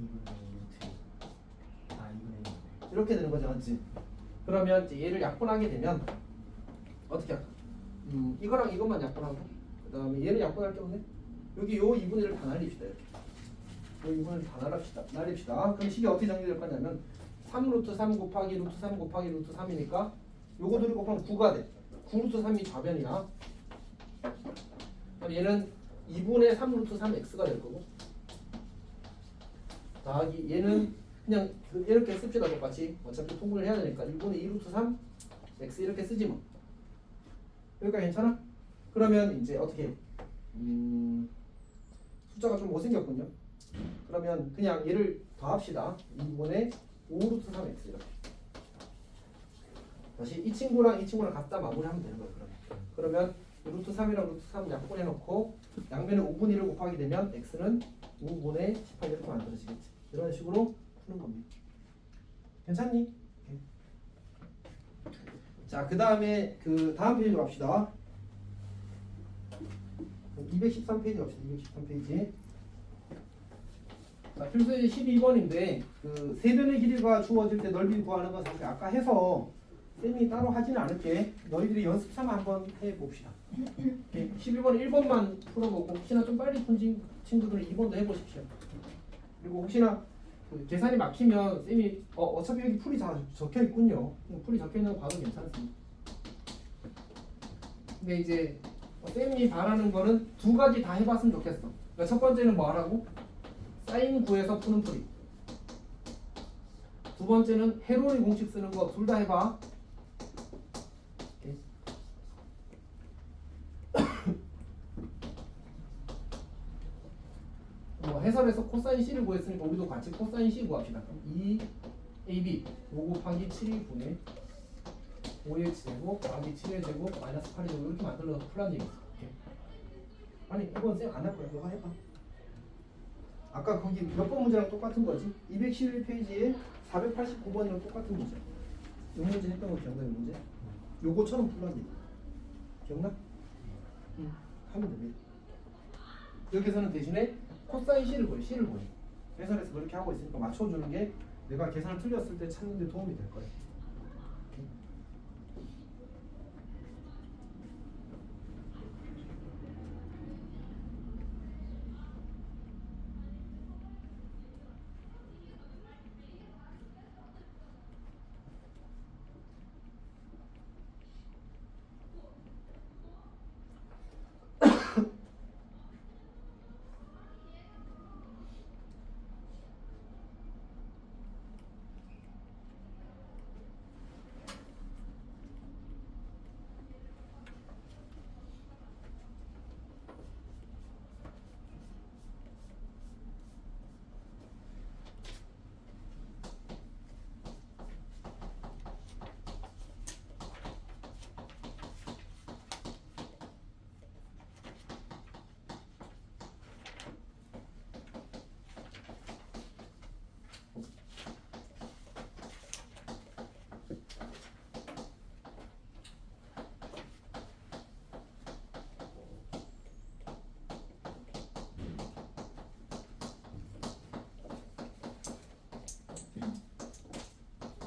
2분의 루트 2분의 1 이렇게 되는 거지, 맞지? 그러면 이제 얘를 약분하게 되면 어떻게 할까? 이거랑 이것만 약분하고 그 다음에 얘는 약분할 게 없네. 여기 요 2분의 1을 다 날립시다. 이렇게 요 2분의 1을 다 날립시다. 그럼 식이 어떻게 정리될 거냐면 3 루트 3 곱하기 루트 3 곱하기 루트 3이니까 요거 둘이 곱하면 9가 돼. 9 루트 3이 좌변이야. 그럼 얘는 2분의 3 루트 3x가 될 거고 더하기 얘는 그냥 이렇게 씁시다 똑같이 어차피 통분을 해야 되니까 1분의 2 루트 3 x 이렇게 쓰지 뭐. 여기까지 괜찮아? 그러면 이제 어떻게 해요? 숫자가 좀 못생겼군요. 그러면 그냥 얘를 더합시다. 2분의 5 루트 3x 이렇게. 다시 이 친구랑 이 친구랑 갖다 마무리하면 되는 거예요. 그러면 루트 3이랑 루트 3 약분해놓고 양변에 5분의 1을 곱하게 되면 x는 5분의 18 이렇게 만들어지겠지. 이런 식으로 푸는 겁니다. 괜찮니? 오케이. 자, 그 다음에 그 다음 페이지로 갑시다. 213페이지 갑시다. 213페이지. 자, 필수의 12번인데 그 세변의 길이가 주어질 때 넓이 구하는 건 사실 아까 해서 쌤이 따로 하지는 않을게. 너희들이 연습 삼아 한번 해봅시다. 12번 1번만 풀어보고 혹시나 좀 빨리 푼 친구들은 2번도 해보십시오. 그리고 혹시나 그 계산이 막히면 쌤이 어차피 여기 풀이 다 적혀 있군요. 풀이 적혀 있는 거 봐도 괜찮습니다. 근데 이제 쌤이 바라는 거는 두 가지 다 해봤으면 좋겠어. 그러니까 첫 번째는 뭐 하라고? 사인 구해서 푸는 풀이. 두 번째는 헤로리 공식 쓰는 거 둘 다 해봐. 해설에서 코사인 C를 구했으니까 우리도 같이 코사인 C 구합시다. 2AB 5 곱하기 7이 분의 5의 제곱 더하기 7의 제곱 마이너스 8의 제곱 이렇게 만들어서 풀라는 얘기 있어. 아니 이건 쌤 안 할 거야. 너가 해봐. 아까 거기 몇 번 문제랑 똑같은 거지? 211페이지에 489번이랑 똑같은 문제. 이 문제 했던 거 기억나? 이 문제? 요거처럼 풀라는 얘기. 기억나? 응. 하면 됩니다. 여기서는 대신에 코사인 C를 구해. C를 구해. 해설에서 그렇게 하고 있으니까 맞춰주는 게 내가 계산을 틀렸을 때 찾는 데 도움이 될 거야.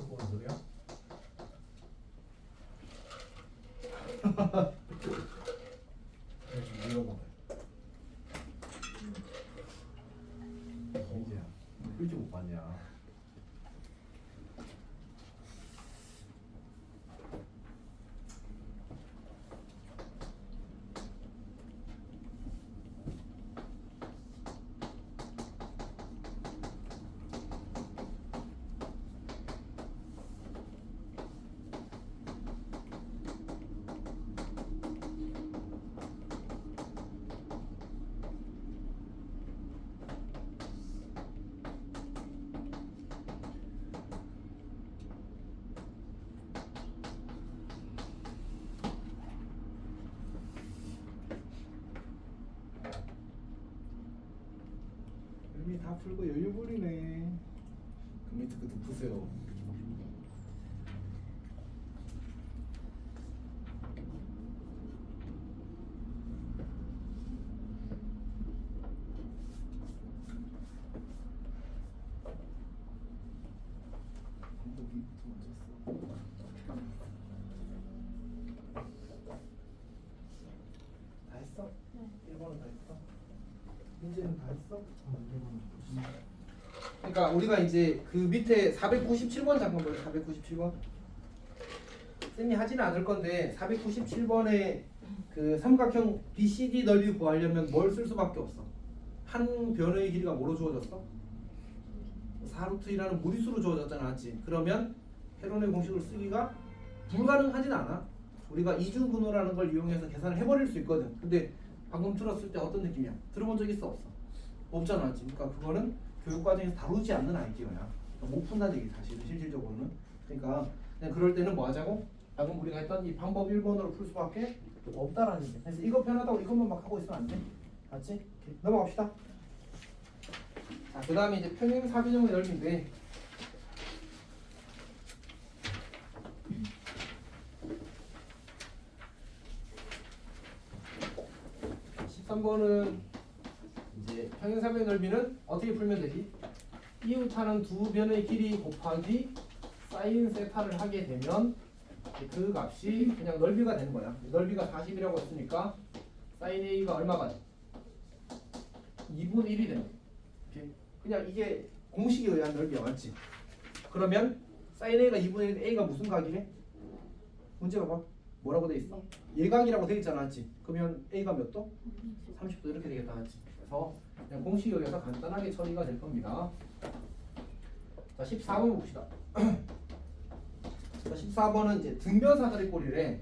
뭔 소리야? 좀 물어봐요. 이제야 일찍 못 봤냐? 이미 다 풀고 여유 부리네. 그 밑에 것도 푸세요. 다 했어? 네. 1번은 다 했어? 문제는 다 했어? 음. 그러니까 우리가 이제 그 밑에 497번 잠깐 볼래? 497번 쌤이 하지는 않을 건데 497번에 그 삼각형 BCD 넓이 구하려면 뭘 쓸 수밖에 없어. 한 변의 길이가 뭐로 주어졌어? 4루트 2라는 무리수로 주어졌잖아, 맞지? 그러면 헤론의 공식을 쓰기가 불가능하진 않아. 우리가 이중근호라는 걸 이용해서 계산을 해버릴 수 있거든. 근데 방금 들었을 때 어떤 느낌이야? 들어본 적 있어, 없어? 없잖아, 맞지? 그러니까 그거는 교육과정에서 다루지 않는 아이디어야. 그러니까 못 푼다는 얘기, 사실은 실질적으로는. 그러니까 그냥 그럴 때는 뭐 하자고? 방금 우리가 했던 이 방법 1번으로 풀 수밖에 없다라는 게. 그래서 이거 편하다고 이것만 막 하고 있으면 안 돼. 맞지? 오케이. 넘어갑시다. 자, 그 다음에 이제 평행 사변형의 넓이인데, (13번은) 이제 평행 사변 넓이는 어떻게 풀면 되지? 이웃하는 두 변의 길이 곱하기 사인 세타를 하게 되면 그 값이 그냥 넓이가 되는 거야. 넓이가 40이라고 했으니까 사인 A가 얼마가 돼? 2분의 1이 되는 거야. 그냥 이게 공식에 의한 넓이야, 맞지? 그러면 사인 A가 2분의 1, A가 무슨 각이래? 문제 봐봐. 뭐라고 돼 있어? 예각이라고 돼 있잖아, 맞지? 그러면 A가 몇 도? 30도 이렇게 되겠다, 맞지? 그래서 그냥 공식에 의해서 간단하게 처리가 될 겁니다. 자, 14번 봅시다. 자, 14번은 이제 등변사다리 꼴이래.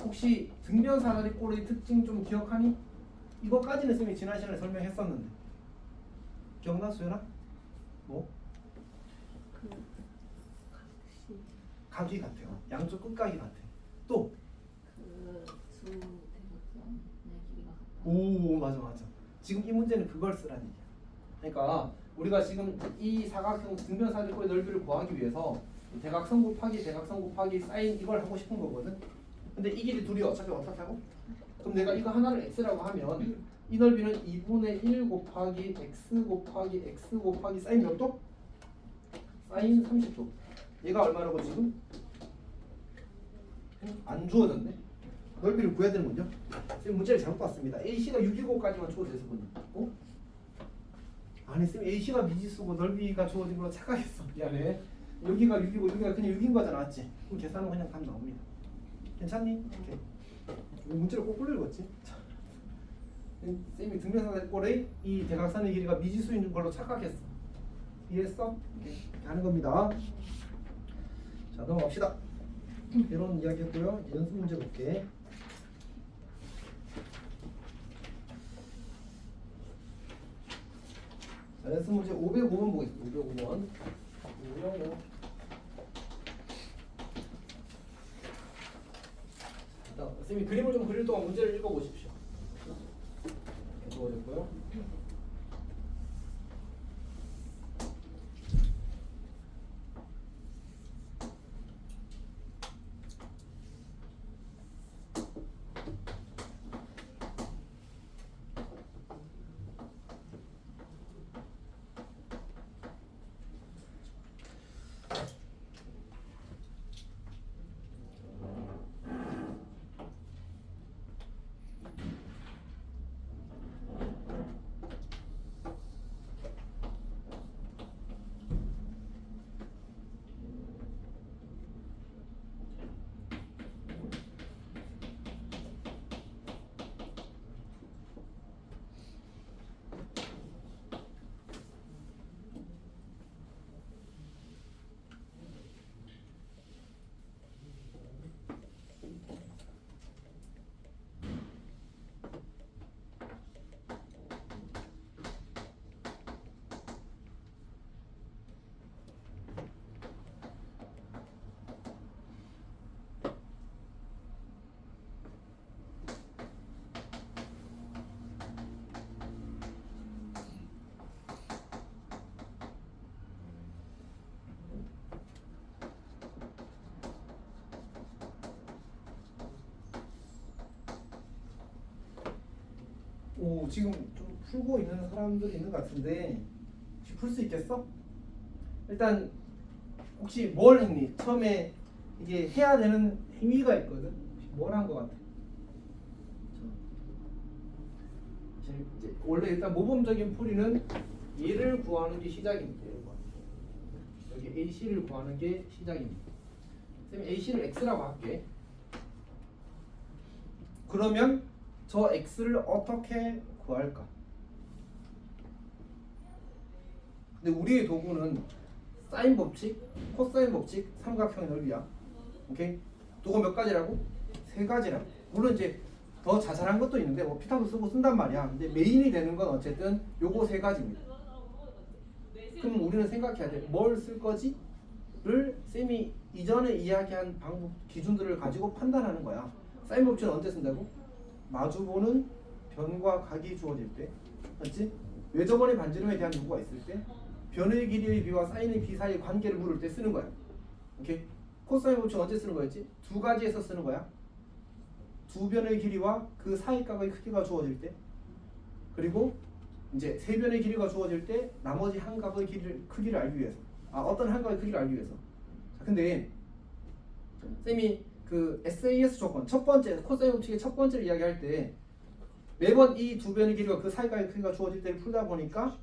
혹시 등변사다리 꼴의 특징 좀 기억하니? 이거까지는 쌤이 지난 시간에 설명했었는데 기억나, 수연아? 뭐? 그 각시 각이 같아요. 양쪽 끝각이 같아. 또? 그두 대각선의 길이가 같다. 오, 맞아. 지금 이 문제는 그걸 쓰라는 얘기야. 그러니까 우리가 지금 이 사각형 등변사다리 꼴의 넓이를 구하기 위해서 대각선 곱하기 사인 이걸 하고 싶은 거거든. 근데 이 길이 둘이 어차피 어떻게 하고? 그럼 내가 이거 하나를 x라고 하면 이 넓이는 2분의 1 곱하기 x 곱하기 사인 몇 도? 사인 30도. 얘가 얼마라고 지금? 안 주어졌네. 넓이를 구해야 되는 거죠. 지금 문제를 잘못 봤습니다. AC가 615까지만 주어져서 보니. 아니 쌤 AC가 미지수고 넓이가 주어진 걸로 착각했어. 미안해. 여기가 6이고 여기가 그냥 6인 거잖아, 맞지? 그럼 계산은 그냥 답 나옵니다. 괜찮니? 오케이. 문제를 거꾸로 읽었지? 쌤이 등변사다리 꼴의 이 대각선의 길이가 미지수인 걸로 착각했어. 이해했어? 오케이. 이렇게 하는 겁니다. 자, 넘어갑시다. 이런 이야기 했고요. 연습 문제 볼게. 자, 연습 문제 505번 보겠습니다. 505번. 선생님이 그림을 좀 그릴 동안 문제를 읽어보십시오. 이렇게 주어졌고요. 오, 지금 좀 풀고 있는 사람들이 있는 것 같은데 혹시 풀 수 있겠어? 일단 혹시 뭘 했니? 처음에 이게 해야 되는 행위가 있거든. 뭘 한 것 같아? 이제 원래 일단 모범적인 풀이는 얘를 구하는 게 시작입니다. 여기 AC를 구하는 게 시작입니다. 쌤 AC를 X라고 할게. 그러면 저 X를 어떻게 구할까? 근데 우리의 도구는 사인 법칙, 코사인 법칙, 삼각형의 넓이야. 오케이? 도구 몇 가지라고? 세 가지라고. 물론 이제 더 자잘한 것도 있는데 뭐 피타도 쓰고 쓴단 말이야. 근데 메인이 되는 건 어쨌든 요거 세 가지입니다. 그럼 우리는 생각해야 돼. 뭘 쓸 거지? 를 쌤이 이전에 이야기한 방법 기준들을 가지고 판단하는 거야. 사인 법칙은 언제 쓴다고? 마주보는 변과 각이 주어질 때, 맞지? 외접원의 반지름에 대한 요구가 있을 때, 변의 길이의 비와 사인의 비 사이의 관계를 물을 때 쓰는 거야. 오케이? 코사인 법칙 언제 쓰는 거였지? 두 가지에서 쓰는 거야. 두 변의 길이와 그 사이 값의 크기가 주어질 때, 그리고 이제 세 변의 길이가 주어질 때 나머지 한 값의 크기를 알기 위해서. 어떤 한 값의 크기를 알기 위해서. 자, 근데 쌤이 그 SAS 조건 첫 번째 코사인 법칙의 첫 번째를 이야기할 때 매번 이 두 변의 길이와 그 사이 값의 크기가 주어질 때를 풀다 보니까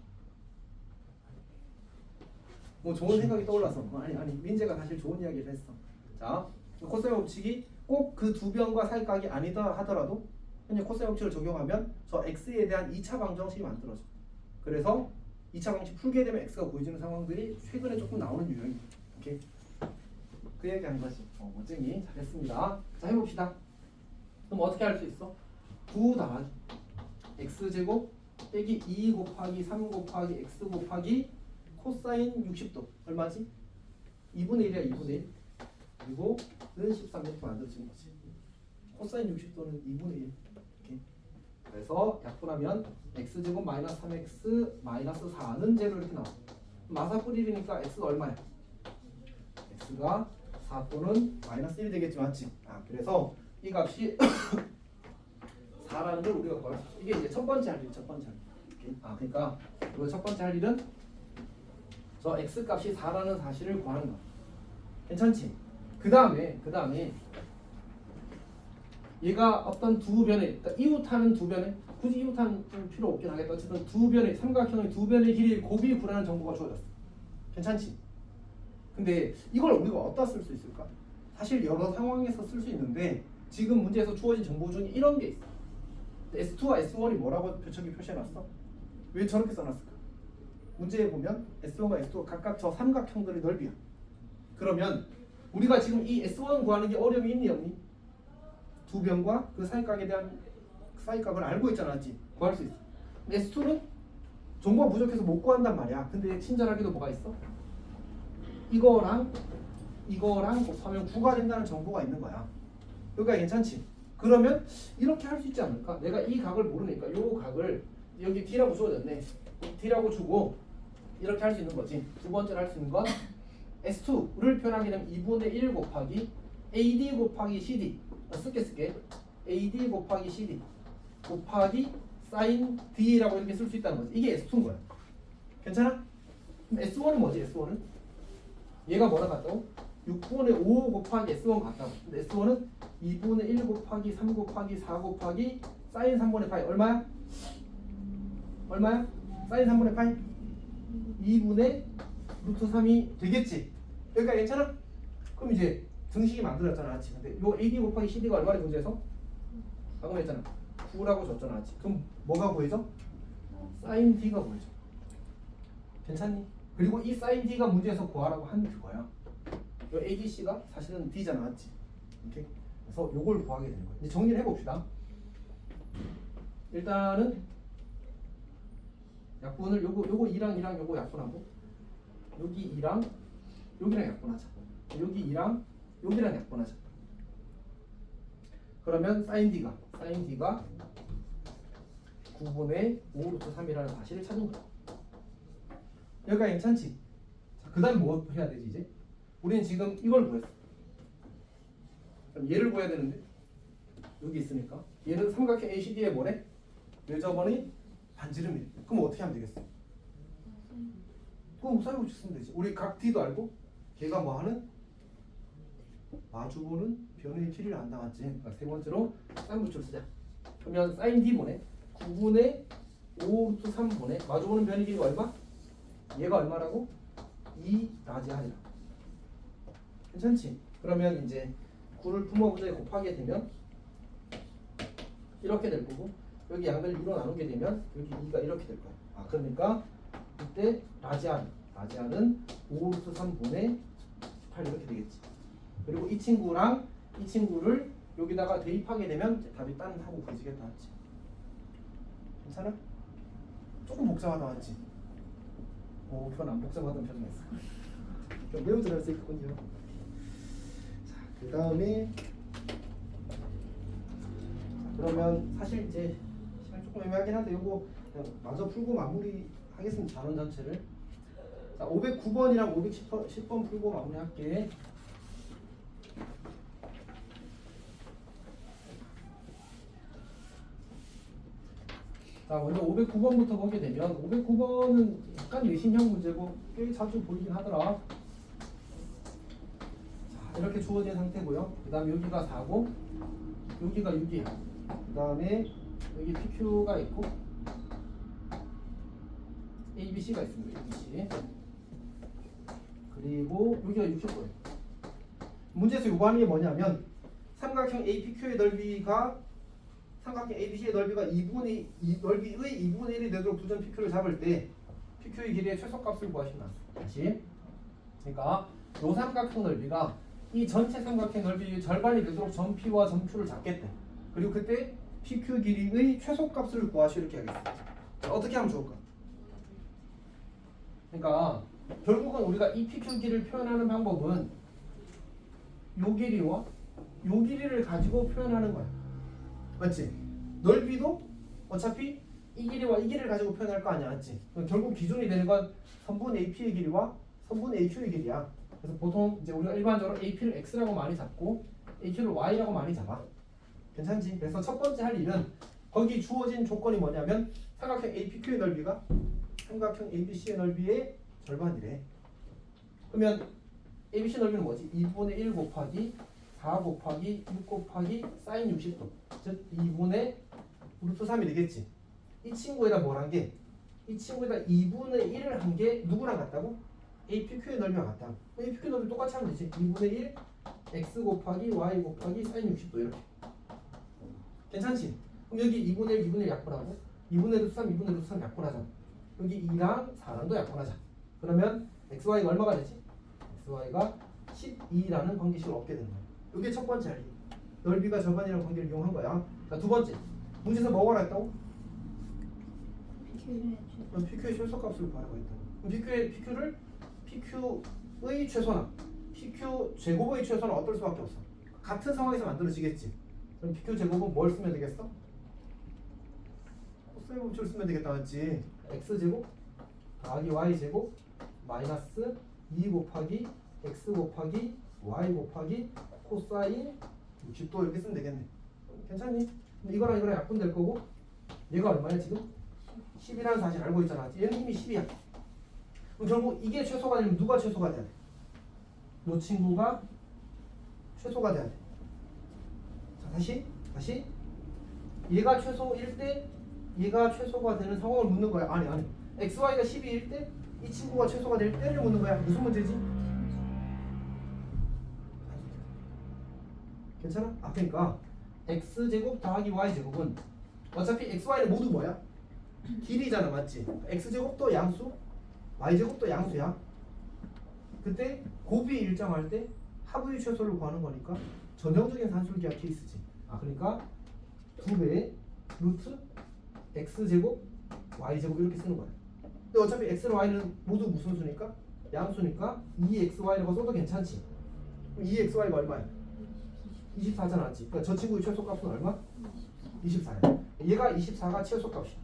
뭐 좋은 생각이 떠올라서 아니 민재가 사실 좋은 이야기를 했어. 자, 코사인 법칙이 꼭 그 두 변과 사이 값이 아니다 하더라도 현재 코사인 법칙을 적용하면 저 x에 대한 2차 방정식이 만들어져. 그래서 2차 방정식 풀게 되면 x가 보여지는 상황들이 최근에 조금 나오는 유형이에요. 오케이? 그 얘기하는 거지. 멋쟁이 잘했습니다. 자, 해봅시다. 그럼 어떻게 할 수 있어? 9 더하기 x제곱 빼기 2 곱하기 3 곱하기 x 곱하기 코사인 60도 얼마지? 2분의 1이야 2분의 1. 그리고 는 13 이렇게 만들어지는 거지. 코사인 60도는 2분의 1. 이렇게. 그래서 약분하면 x제곱 마이너스 3x 마이너스 4는 제로 이렇게 나와. 마사풀 1이니까 x가 얼마야? x가 4 또는 마이너스 1이 되겠지, 맞지? 그래서 이 값이 4라는 걸 우리가 구할 수 있어. 이게 이제 첫 번째 할 일, 첫 번째 할 일. 그러니까 우리가 첫 번째 할 일은 저 x 값이 4라는 사실을 구하는 거. 괜찮지? 그 다음에 얘가 어떤 두 변의, 그러니까 이웃하는 두 변의, 굳이 이웃하는 좀 필요 없긴 하겠다. 어쨌든 두 변의 삼각형의 두 변의 길이의 곱이 구라는 정보가 주어졌어. 괜찮지? 근데 이걸 우리가 어디다 쓸 수 있을까? 사실 여러 상황에서 쓸 수 있는데 지금 문제에서 주어진 정보 중에 이런 게 있어. S2와 S1이 뭐라고 저기 표시해놨어? 왜 저렇게 써놨을까? 문제에 보면 S1과 S2가 각각 저 삼각형들의 넓이야. 그러면 우리가 지금 이 S1 구하는 게 어려움이 있니 없니? 두 변과 그 사이값에 대한 사이값을 알고 있잖아, 맞지? 구할 수 있어. S2는 정보가 부족해서 못 구한단 말이야. 근데 친절하게도 뭐가 있어? 이거랑 곱하면 9가 된다는 정보가 있는 거야. 여기가 괜찮지? 그러면 이렇게 할 수 있지 않을까? 내가 이 각을 모르니까 요 각을 여기 D라고 주어졌네. D라고 주고 이렇게 할 수 있는 거지. 두 번째로 할 수 있는 건 S2를 표현하게 되면 2분의 1 곱하기 AD 곱하기 CD 쓸게 AD 곱하기 CD 곱하기 sin D라고 이렇게 쓸 수 있다는 거지. 이게 S2인 거야. 괜찮아? 그럼 S1은 뭐지? S1은 얘가 뭐랑 같다고? 6분의 5 곱하기 S1 같다고. 근데 S1은 2분의 1 곱하기 3 곱하기 4 곱하기 sin 3분의 파이 얼마야? sin 3분의 파이 2분의 루트 3이 되겠지? 여기가 괜찮아? 그럼 이제 등식이 만들어졌잖아, 맞지? 근데 요 AD 곱하기 CD가 얼마나 문제에서? 방금 했잖아. 9라고 줬잖아, 맞지? 그럼 뭐가 보이죠? sin D가 보이죠? 괜찮니? 그리고 이 sin D가 문제에서 구하라고 한 그거야. 요 ADC가 사실은 D잖아, 맞지? 오케이? 그래서 요걸 구하게 되는 거야. 이제 정리를 해봅시다. 일단은 약분을 요거 2랑 요거 약분하고 여기 2랑 여기랑 약분하자. 여기 2랑 여기랑 약분하자. 그러면 sin D가 9분의 5 루트 3이라는 사실을 찾은 거야. 여기가 괜찮지? 자, 그 다음 뭐 해야 되지 이제? 우리는 지금 이걸 구했어. 그럼 얘를 구해야 되는데 여기 있으니까 얘는 삼각형 ACD의 뭐래? 외접원의 반지름이래. 그럼 어떻게 하면 되겠어? 그럼 사인 법칙 쓰면 되지. 우리 각 D도 알고 걔가 뭐 하는? 마주보는 변의 길이를 안다, 맞지? 그러니까 세 번째로 사인 법칙을 쓰자. 그러면 sin D 보내 9분의 5 루트 3 보내 마주보는 변의 길이가 얼마? 얘가 얼마라고? 2 라지 R이라. 괜찮지? 그러면 이제 9를 분모분자에 곱하게 되면 이렇게 될 거고 여기 양변을 2로 나누게 되면 여기 2가 이렇게 될 거야. 아 그러니까 이때 라지 R은 5 루트 3분의 18 이렇게 되겠지. 그리고 이 친구랑 이 친구를 여기다가 대입하게 되면 이제 답이 딴 하고 보여지겠다 맞지? 괜찮아? 조금 복잡하다 맞지? 오 이건 안 복잡하다는 표정했어. 좀 매우 잘할 수 있군요. 자, 그 다음에 그러면 사실 이제 시간 조금 애매하긴 한데 요거 그냥 마저 풀고 마무리 하겠습니다. 단원 전체를. 자, 509번이랑 510번 풀고 마무리할게. 자, 먼저 509번부터 보게 되면 509번은 약간 내신형 문제고 꽤 자주 보이긴 하더라. 자, 이렇게 주어진 상태고요. 그 다음에 여기가 4고 여기가 6이에요. 그 다음에 여기 PQ가 있고 ABC가 있습니다. ABC. 그리고 여기가 60도예요. 문제에서 요구하는 게 뭐냐면 삼각형 APQ의 넓이가 삼각형 ABC의 넓이가 2분의 2 넓이의 2분의 1이 되도록 두 점 PQ를 잡을 때 PQ의 길이의 최소값을 구하시면 다시. 그러니까 요 삼각형 넓이가 이 전체 삼각형 넓이의 절반이 되도록 점 P와 점 Q를 잡겠대. 그리고 그때 PQ 길이의 최소값을 구하시 이렇게 하겠습니다. 자, 어떻게 하면 좋을까? 그러니까 결국은 우리가 이 PQ 길이를 표현하는 방법은 요 길이와 요 길이를 가지고 표현하는 거야. 맞지? 넓이도 어차피 이 길이와 이 길이를 가지고 표현할 거 아니야, 맞지? 결국 기준이 되는 건 선분 AP의 길이와 선분 AQ의 길이야. 그래서 보통 이제 우리가 일반적으로 AP를 X라고 많이 잡고 AQ를 Y라고 많이 잡아. 괜찮지? 그래서 첫 번째 할 일은 거기 주어진 조건이 뭐냐면 삼각형 APQ의 넓이가 삼각형 ABC의 넓이의 절반이래. 그러면 ABC 넓이는 뭐지? 2분의 1 곱하기 4 곱하기 6 곱하기 사인 60도 즉 2분의 루트 3이 되겠지. 이 친구에다 뭘 한 게? 이 친구에다 2분의 1을 한 게 누구랑 같다고? APQ의 넓이랑 같다. APQ 넓이 똑같이 하면 되지. 2분의 1 x 곱하기 y 곱하기 사인 60도 이렇게. 괜찮지? 그럼 여기 2분의 1, 2분의 1 약분하고 2분의 루트 3, 2분의 루트 3 약분하자. 여기 2랑 4랑도 약분하자. 그러면 xy가 얼마가 되지? xy가 12라는 관계식을 얻게 되는 거야. 이게 첫 번째 할 일. 넓이가 절반이라는 관계를 이용한 거야. 자, 두 번째. 문제에서 뭐가 했다고? PQ의 최소값을 구하라고 했다고. 그럼 PQ의 최소나 PQ 제곱의 최소는 어떨 수밖에 없어. 같은 상황에서 만들어지겠지. 그럼 PQ 제곱은 뭘 쓰면 되겠어? 코사인 법칙을 쓰면 되겠다, 맞지? x 제곱 더하기 y 제곱 마이너스 2 곱하기 x 곱하기 y 곱하기 코사인 60도 이렇게 쓰면 되겠네. 괜찮니? 이거랑 이거랑 약분될 거고 얘가 얼마야 지금? 10이라는 사실 알고 있잖아. 얘는 이미 10이야. 그럼 결국 이게 최소가 되면 누가 최소가 돼야 돼? 이 친구가 최소가 돼야 돼. 자, 다시 얘가 최소일 때 얘가 최소가 되는 상황을 묻는 거야. 아니 xy가 12일 때 이 친구가 최소가 될 때를 묻는 거야. 무슨 문제지? 괜찮아? 아 그러니까 x제곱 더하기 y제곱은 어차피 xy는 모두 뭐야? 길이잖아, 맞지? x제곱도 양수 y제곱도 양수야. 그때 곱이 일정할 때 합의 최소를 구하는 거니까 전형적인 산술기하 케이스지. 아 그러니까 2배의 루트 x제곱 y제곱 이렇게 쓰는 거야. 근데 어차피 x랑 y는 모두 무슨 수니까? 양수니까 2xy라고 써도 괜찮지. 그럼 2xy가 얼마야? 24잖아, 맞지? 그러니까 저 친구의 최소값은 얼마? 24야. 얘가 24가 최소값이야.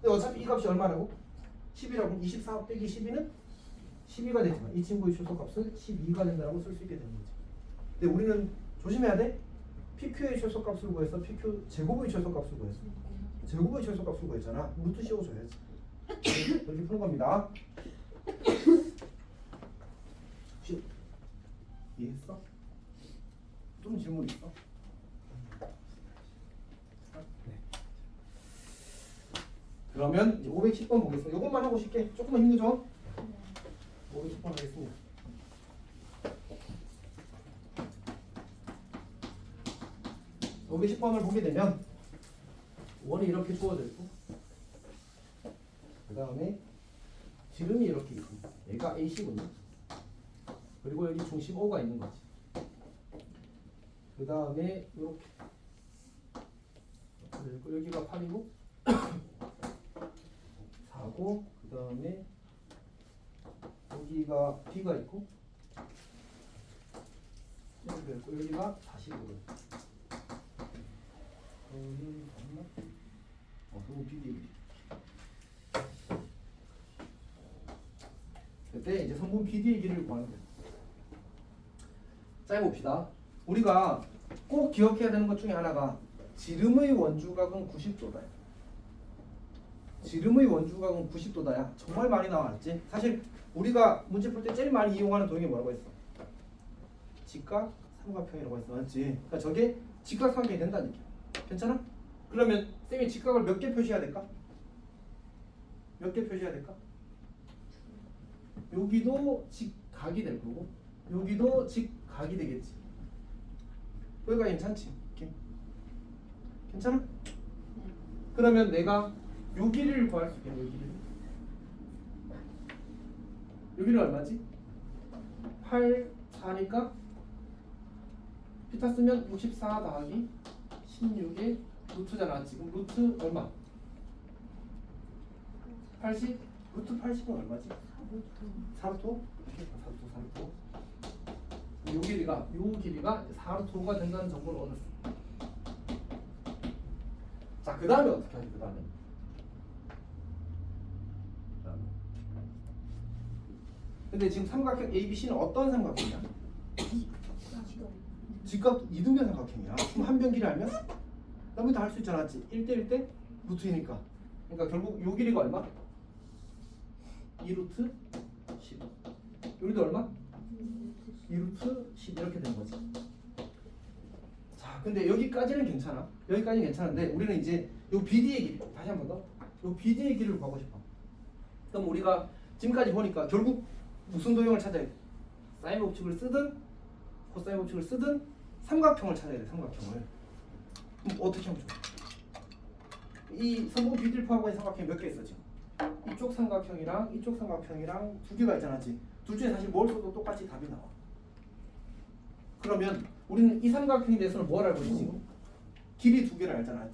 근데 어차피 이 값이 얼마라고? 10이라고. 24 빼기 12는 12가 되지만 이 친구의 최소값은 12가 된다고 쓸 수 있게 되는 거지. 근데 우리는 조심해야 돼. PQ의 최소값을 구해서 PQ 제곱의 최소값을 구했어. 제곱의 최소값을 구했잖아. 루트 씌워줘야지. 이렇게 푸는 겁니다. 혹시 이해했어? 좀 질문 있어? 네. 그러면 이제 510번 보겠습니다. 이것만 하고 쉽게 조금만 힘내죠. 510번 하겠습니다. 여기 10번을 보게 되면 원이 이렇게 주어져 있고 그 다음에 지름이 이렇게 있고 얘가 AC군요. 그리고 여기 중심 O가 있는 거지. 그 다음에 이렇게 그리고 여기가 8이고 4고 그 다음에 여기가 B가 있고 여기가 45도. 성분 PDA. 그때 이제 성분 PDA 길이를 구하는 거예요. 자, 해봅시다. 우리가 꼭 기억해야 되는 것 중에 하나가 지름의 원주각은 90도다. 지름의 원주각은 90도다야. 정말 많이 나왔지. 사실 우리가 문제 풀 때 제일 많이 이용하는 도형이 뭐라고 했어? 직각 삼각형이라고 했어. 맞지? 그러니까 저게 직각 삼각형이 된다는 얘기야. 괜찮아? 그러면 쌤이 직각을 몇 개 표시해야 될까? 몇 개 표시해야 될까? 여기도 직각이 될 거고 여기도 직각이 되겠지. 여기가 괜찮지? 이렇게. 괜찮아? 네. 그러면 내가 요 길이를 구할 수 있겠네. 요 길이를. 여기는 얼마지? 8, 4니까 피타 쓰면 64 더하기 16에 루트잖아. 지금 루트 얼마? 80? 루트 80은 얼마지? 4루트? 4루트? 요 길이가 4루트가 된다는 정보를 얻었어. 자, 그 다음에 어떻게 하지? 그 다음에 근데 지금 삼각형 ABC는 어떤 삼각형이야? 직각 이등변 삼각형이야. 그럼 한 변 길이 알면 나머지 다 할 수 있잖아. 1대1 대 루트이니까. 그러니까 결국 요 길이가 얼마? 2루트 10. 여기도 얼마? 2루트 10 이렇게 되는 거지. 자, 근데 여기까지는 괜찮아. 여기까지는 괜찮은데 우리는 이제 요 BD의 길이 다시 한 번 더. 요 BD의 길이를 구하고 싶어. 그럼 우리가 지금까지 보니까 결국 무슨 도형을 찾아야 돼? 사인 법칙을 쓰든 코사인 법칙을 쓰든 삼각형을 찾아야 돼. 삼각형을. 그럼 어떻게 하면 좋아? 이 성분 BD를 포함하고 있는 삼각형이 몇 개 있어 지금? 이쪽 삼각형이랑 두 개가 있잖아. 둘 중에 사실 뭘 써도 똑같이 답이 나와. 그러면 우리는 이 삼각형에 대해서는 뭘 알고 있지 지금? 길이 두 개를 알잖아.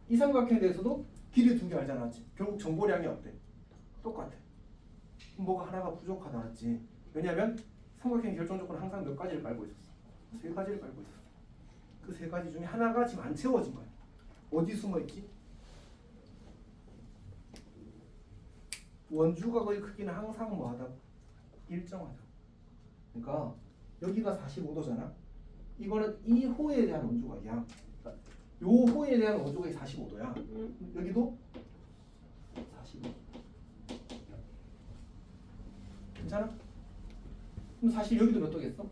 이 삼각형에 대해서도 길이 두 개 알잖아. 결국 정보량이 어때? 똑같아. 그럼 뭐가 하나가 부족하다. 맞지? 왜냐면 삼각형 결정 조건은 항상 몇 가지를 깔고 있었어. 세 가지를 깔고 있었어. 그 세 가지 중에 하나가 지금 안 채워진 거야. 어디 숨어 있지? 원주각의 크기는 항상 뭐하다? 일정하다. 그러니까 여기가 45도잖아. 이거는 이 호에 대한 원주각이야. 그러니까 요 호에 대한 원주각이 45도야. 여기도 45. 괜찮아? 그럼 사실 여기도 몇 도겠어?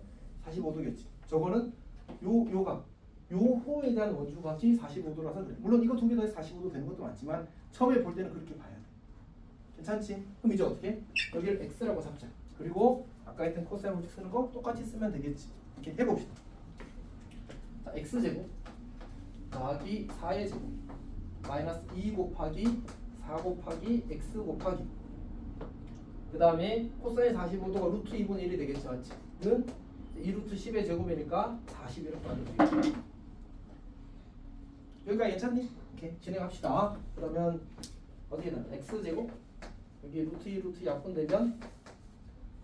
45도겠지. 저거는 요 호에 대한 원주각이 45도라서 그래. 물론 이거 두 개 더해서 45도 되는 것도 많지만 처음에 볼 때는 그렇게 봐야 돼. 괜찮지? 그럼 이제 어떻게? 여기를 x라고 잡자. 그리고 아까 했던 코사인 법칙 쓰는 거 똑같이 쓰면 되겠지. 이렇게 해봅시다. 자, x제곱 더하기 4의 제곱 마이너스 2 곱하기 4 곱하기 x 곱하기 그 다음에 코사인 45도가 루트 2분의 1이 되겠죠. 맞지? 는 2루트 10의 제곱이니까 40 이렇게 하면 되겠죠. 여기가 괜찮니? 오케이, 진행합시다. 그러면 어떻게 되나? x제곱 여기 루트 2 루트 약분되면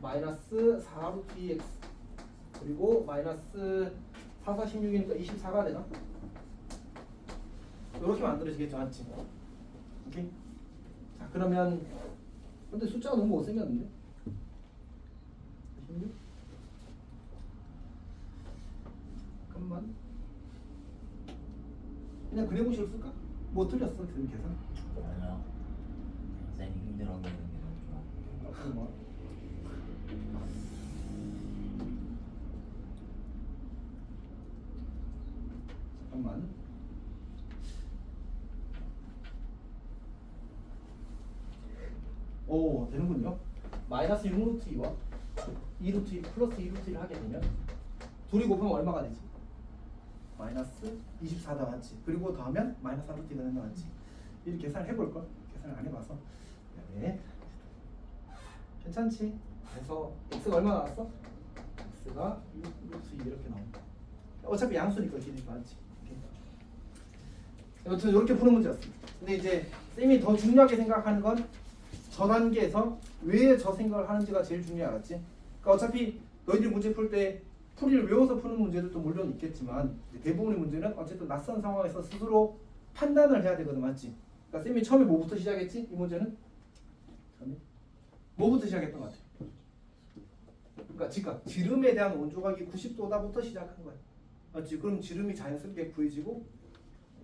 마이너스 4 루트 2x 그리고 마이너스 4, 4, 16이니까 24가 되나? 이렇게 만들어지겠죠. 맞지? 오케이? 자, 그러면 근데 숫자가 너무 못생겼는데? 16? 잠깐만. 그냥 그래보시로 쓸까? 뭐 틀렸어? 그 계산? 맞아. 쌤이 힘들어 보이는 게 너무 좋아. 그럼 뭐? 잠깐만. 오, 되는군요. 마이너스 6루트 2와 2루트 2 플러스 2루트 1을 하게 되면 둘이 곱하면 얼마가 되지? 마이너스 24 나왔지. 그리고 더하면 마이너스 4루트 2가 나왔지. 이 계산을 해볼걸? 계산을 안 해봐서. 네. 괜찮지? 그래서 x가 얼마 나왔어? x가 6루트 2 이렇게 나온다. 어차피 양수니까 길이 많지. 여튼 이렇게 푸는 문제였습니다. 근데 이제 쌤이 더 중요하게 생각하는 건 저 단계에서 왜 저 생각을 하는지가 제일 중요해, 알았지? 그러니까 어차피 너희들이 문제 풀 때 풀이를 외워서 푸는 문제들도 물론 있겠지만 대부분의 문제는 어쨌든 낯선 상황에서 스스로 판단을 해야 되거든, 맞지? 그러니까 쌤이 처음에 뭐부터 시작했지? 이 문제는? 처음에 뭐부터 시작했던 것 같아? 그러니까 즉각 지름에 대한 온조각이 90도다부터 시작한 거야, 맞지? 그럼 지름이 자연스럽게 구해지고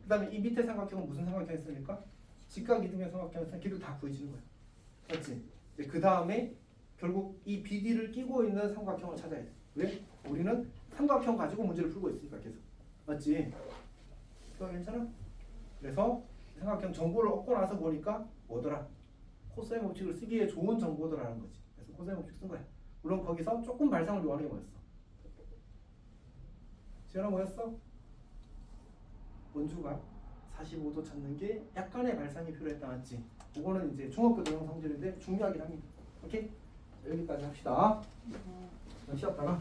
그 다음에 이 밑에 삼각형은 무슨 삼각형이었습니까? 직각 이등변 삼각형에서 길을 다 구해지는 거야, 맞지? 그 다음에 결국 이 BD를 끼고 있는 삼각형을 찾아야 돼. 왜? 우리는 삼각형 가지고 문제를 풀고 있으니까 계속, 맞지? 그거 괜찮아? 그래서 삼각형 정보를 얻고 나서 보니까 뭐더라? 코사인 법칙을 쓰기에 좋은 정보더라는 거지. 그래서 코사인 법칙 쓴 거야. 물론 거기서 조금 발상을 요하는 게 뭐였어? 지현아 뭐였어? 원주가 45도 찾는 게 약간의 발상이 필요했다, 맞지? 그거는 이제 중학교 대형 성질인데 중요하긴 합니다. 오케이? 여기까지 합시다. 시합 봐라.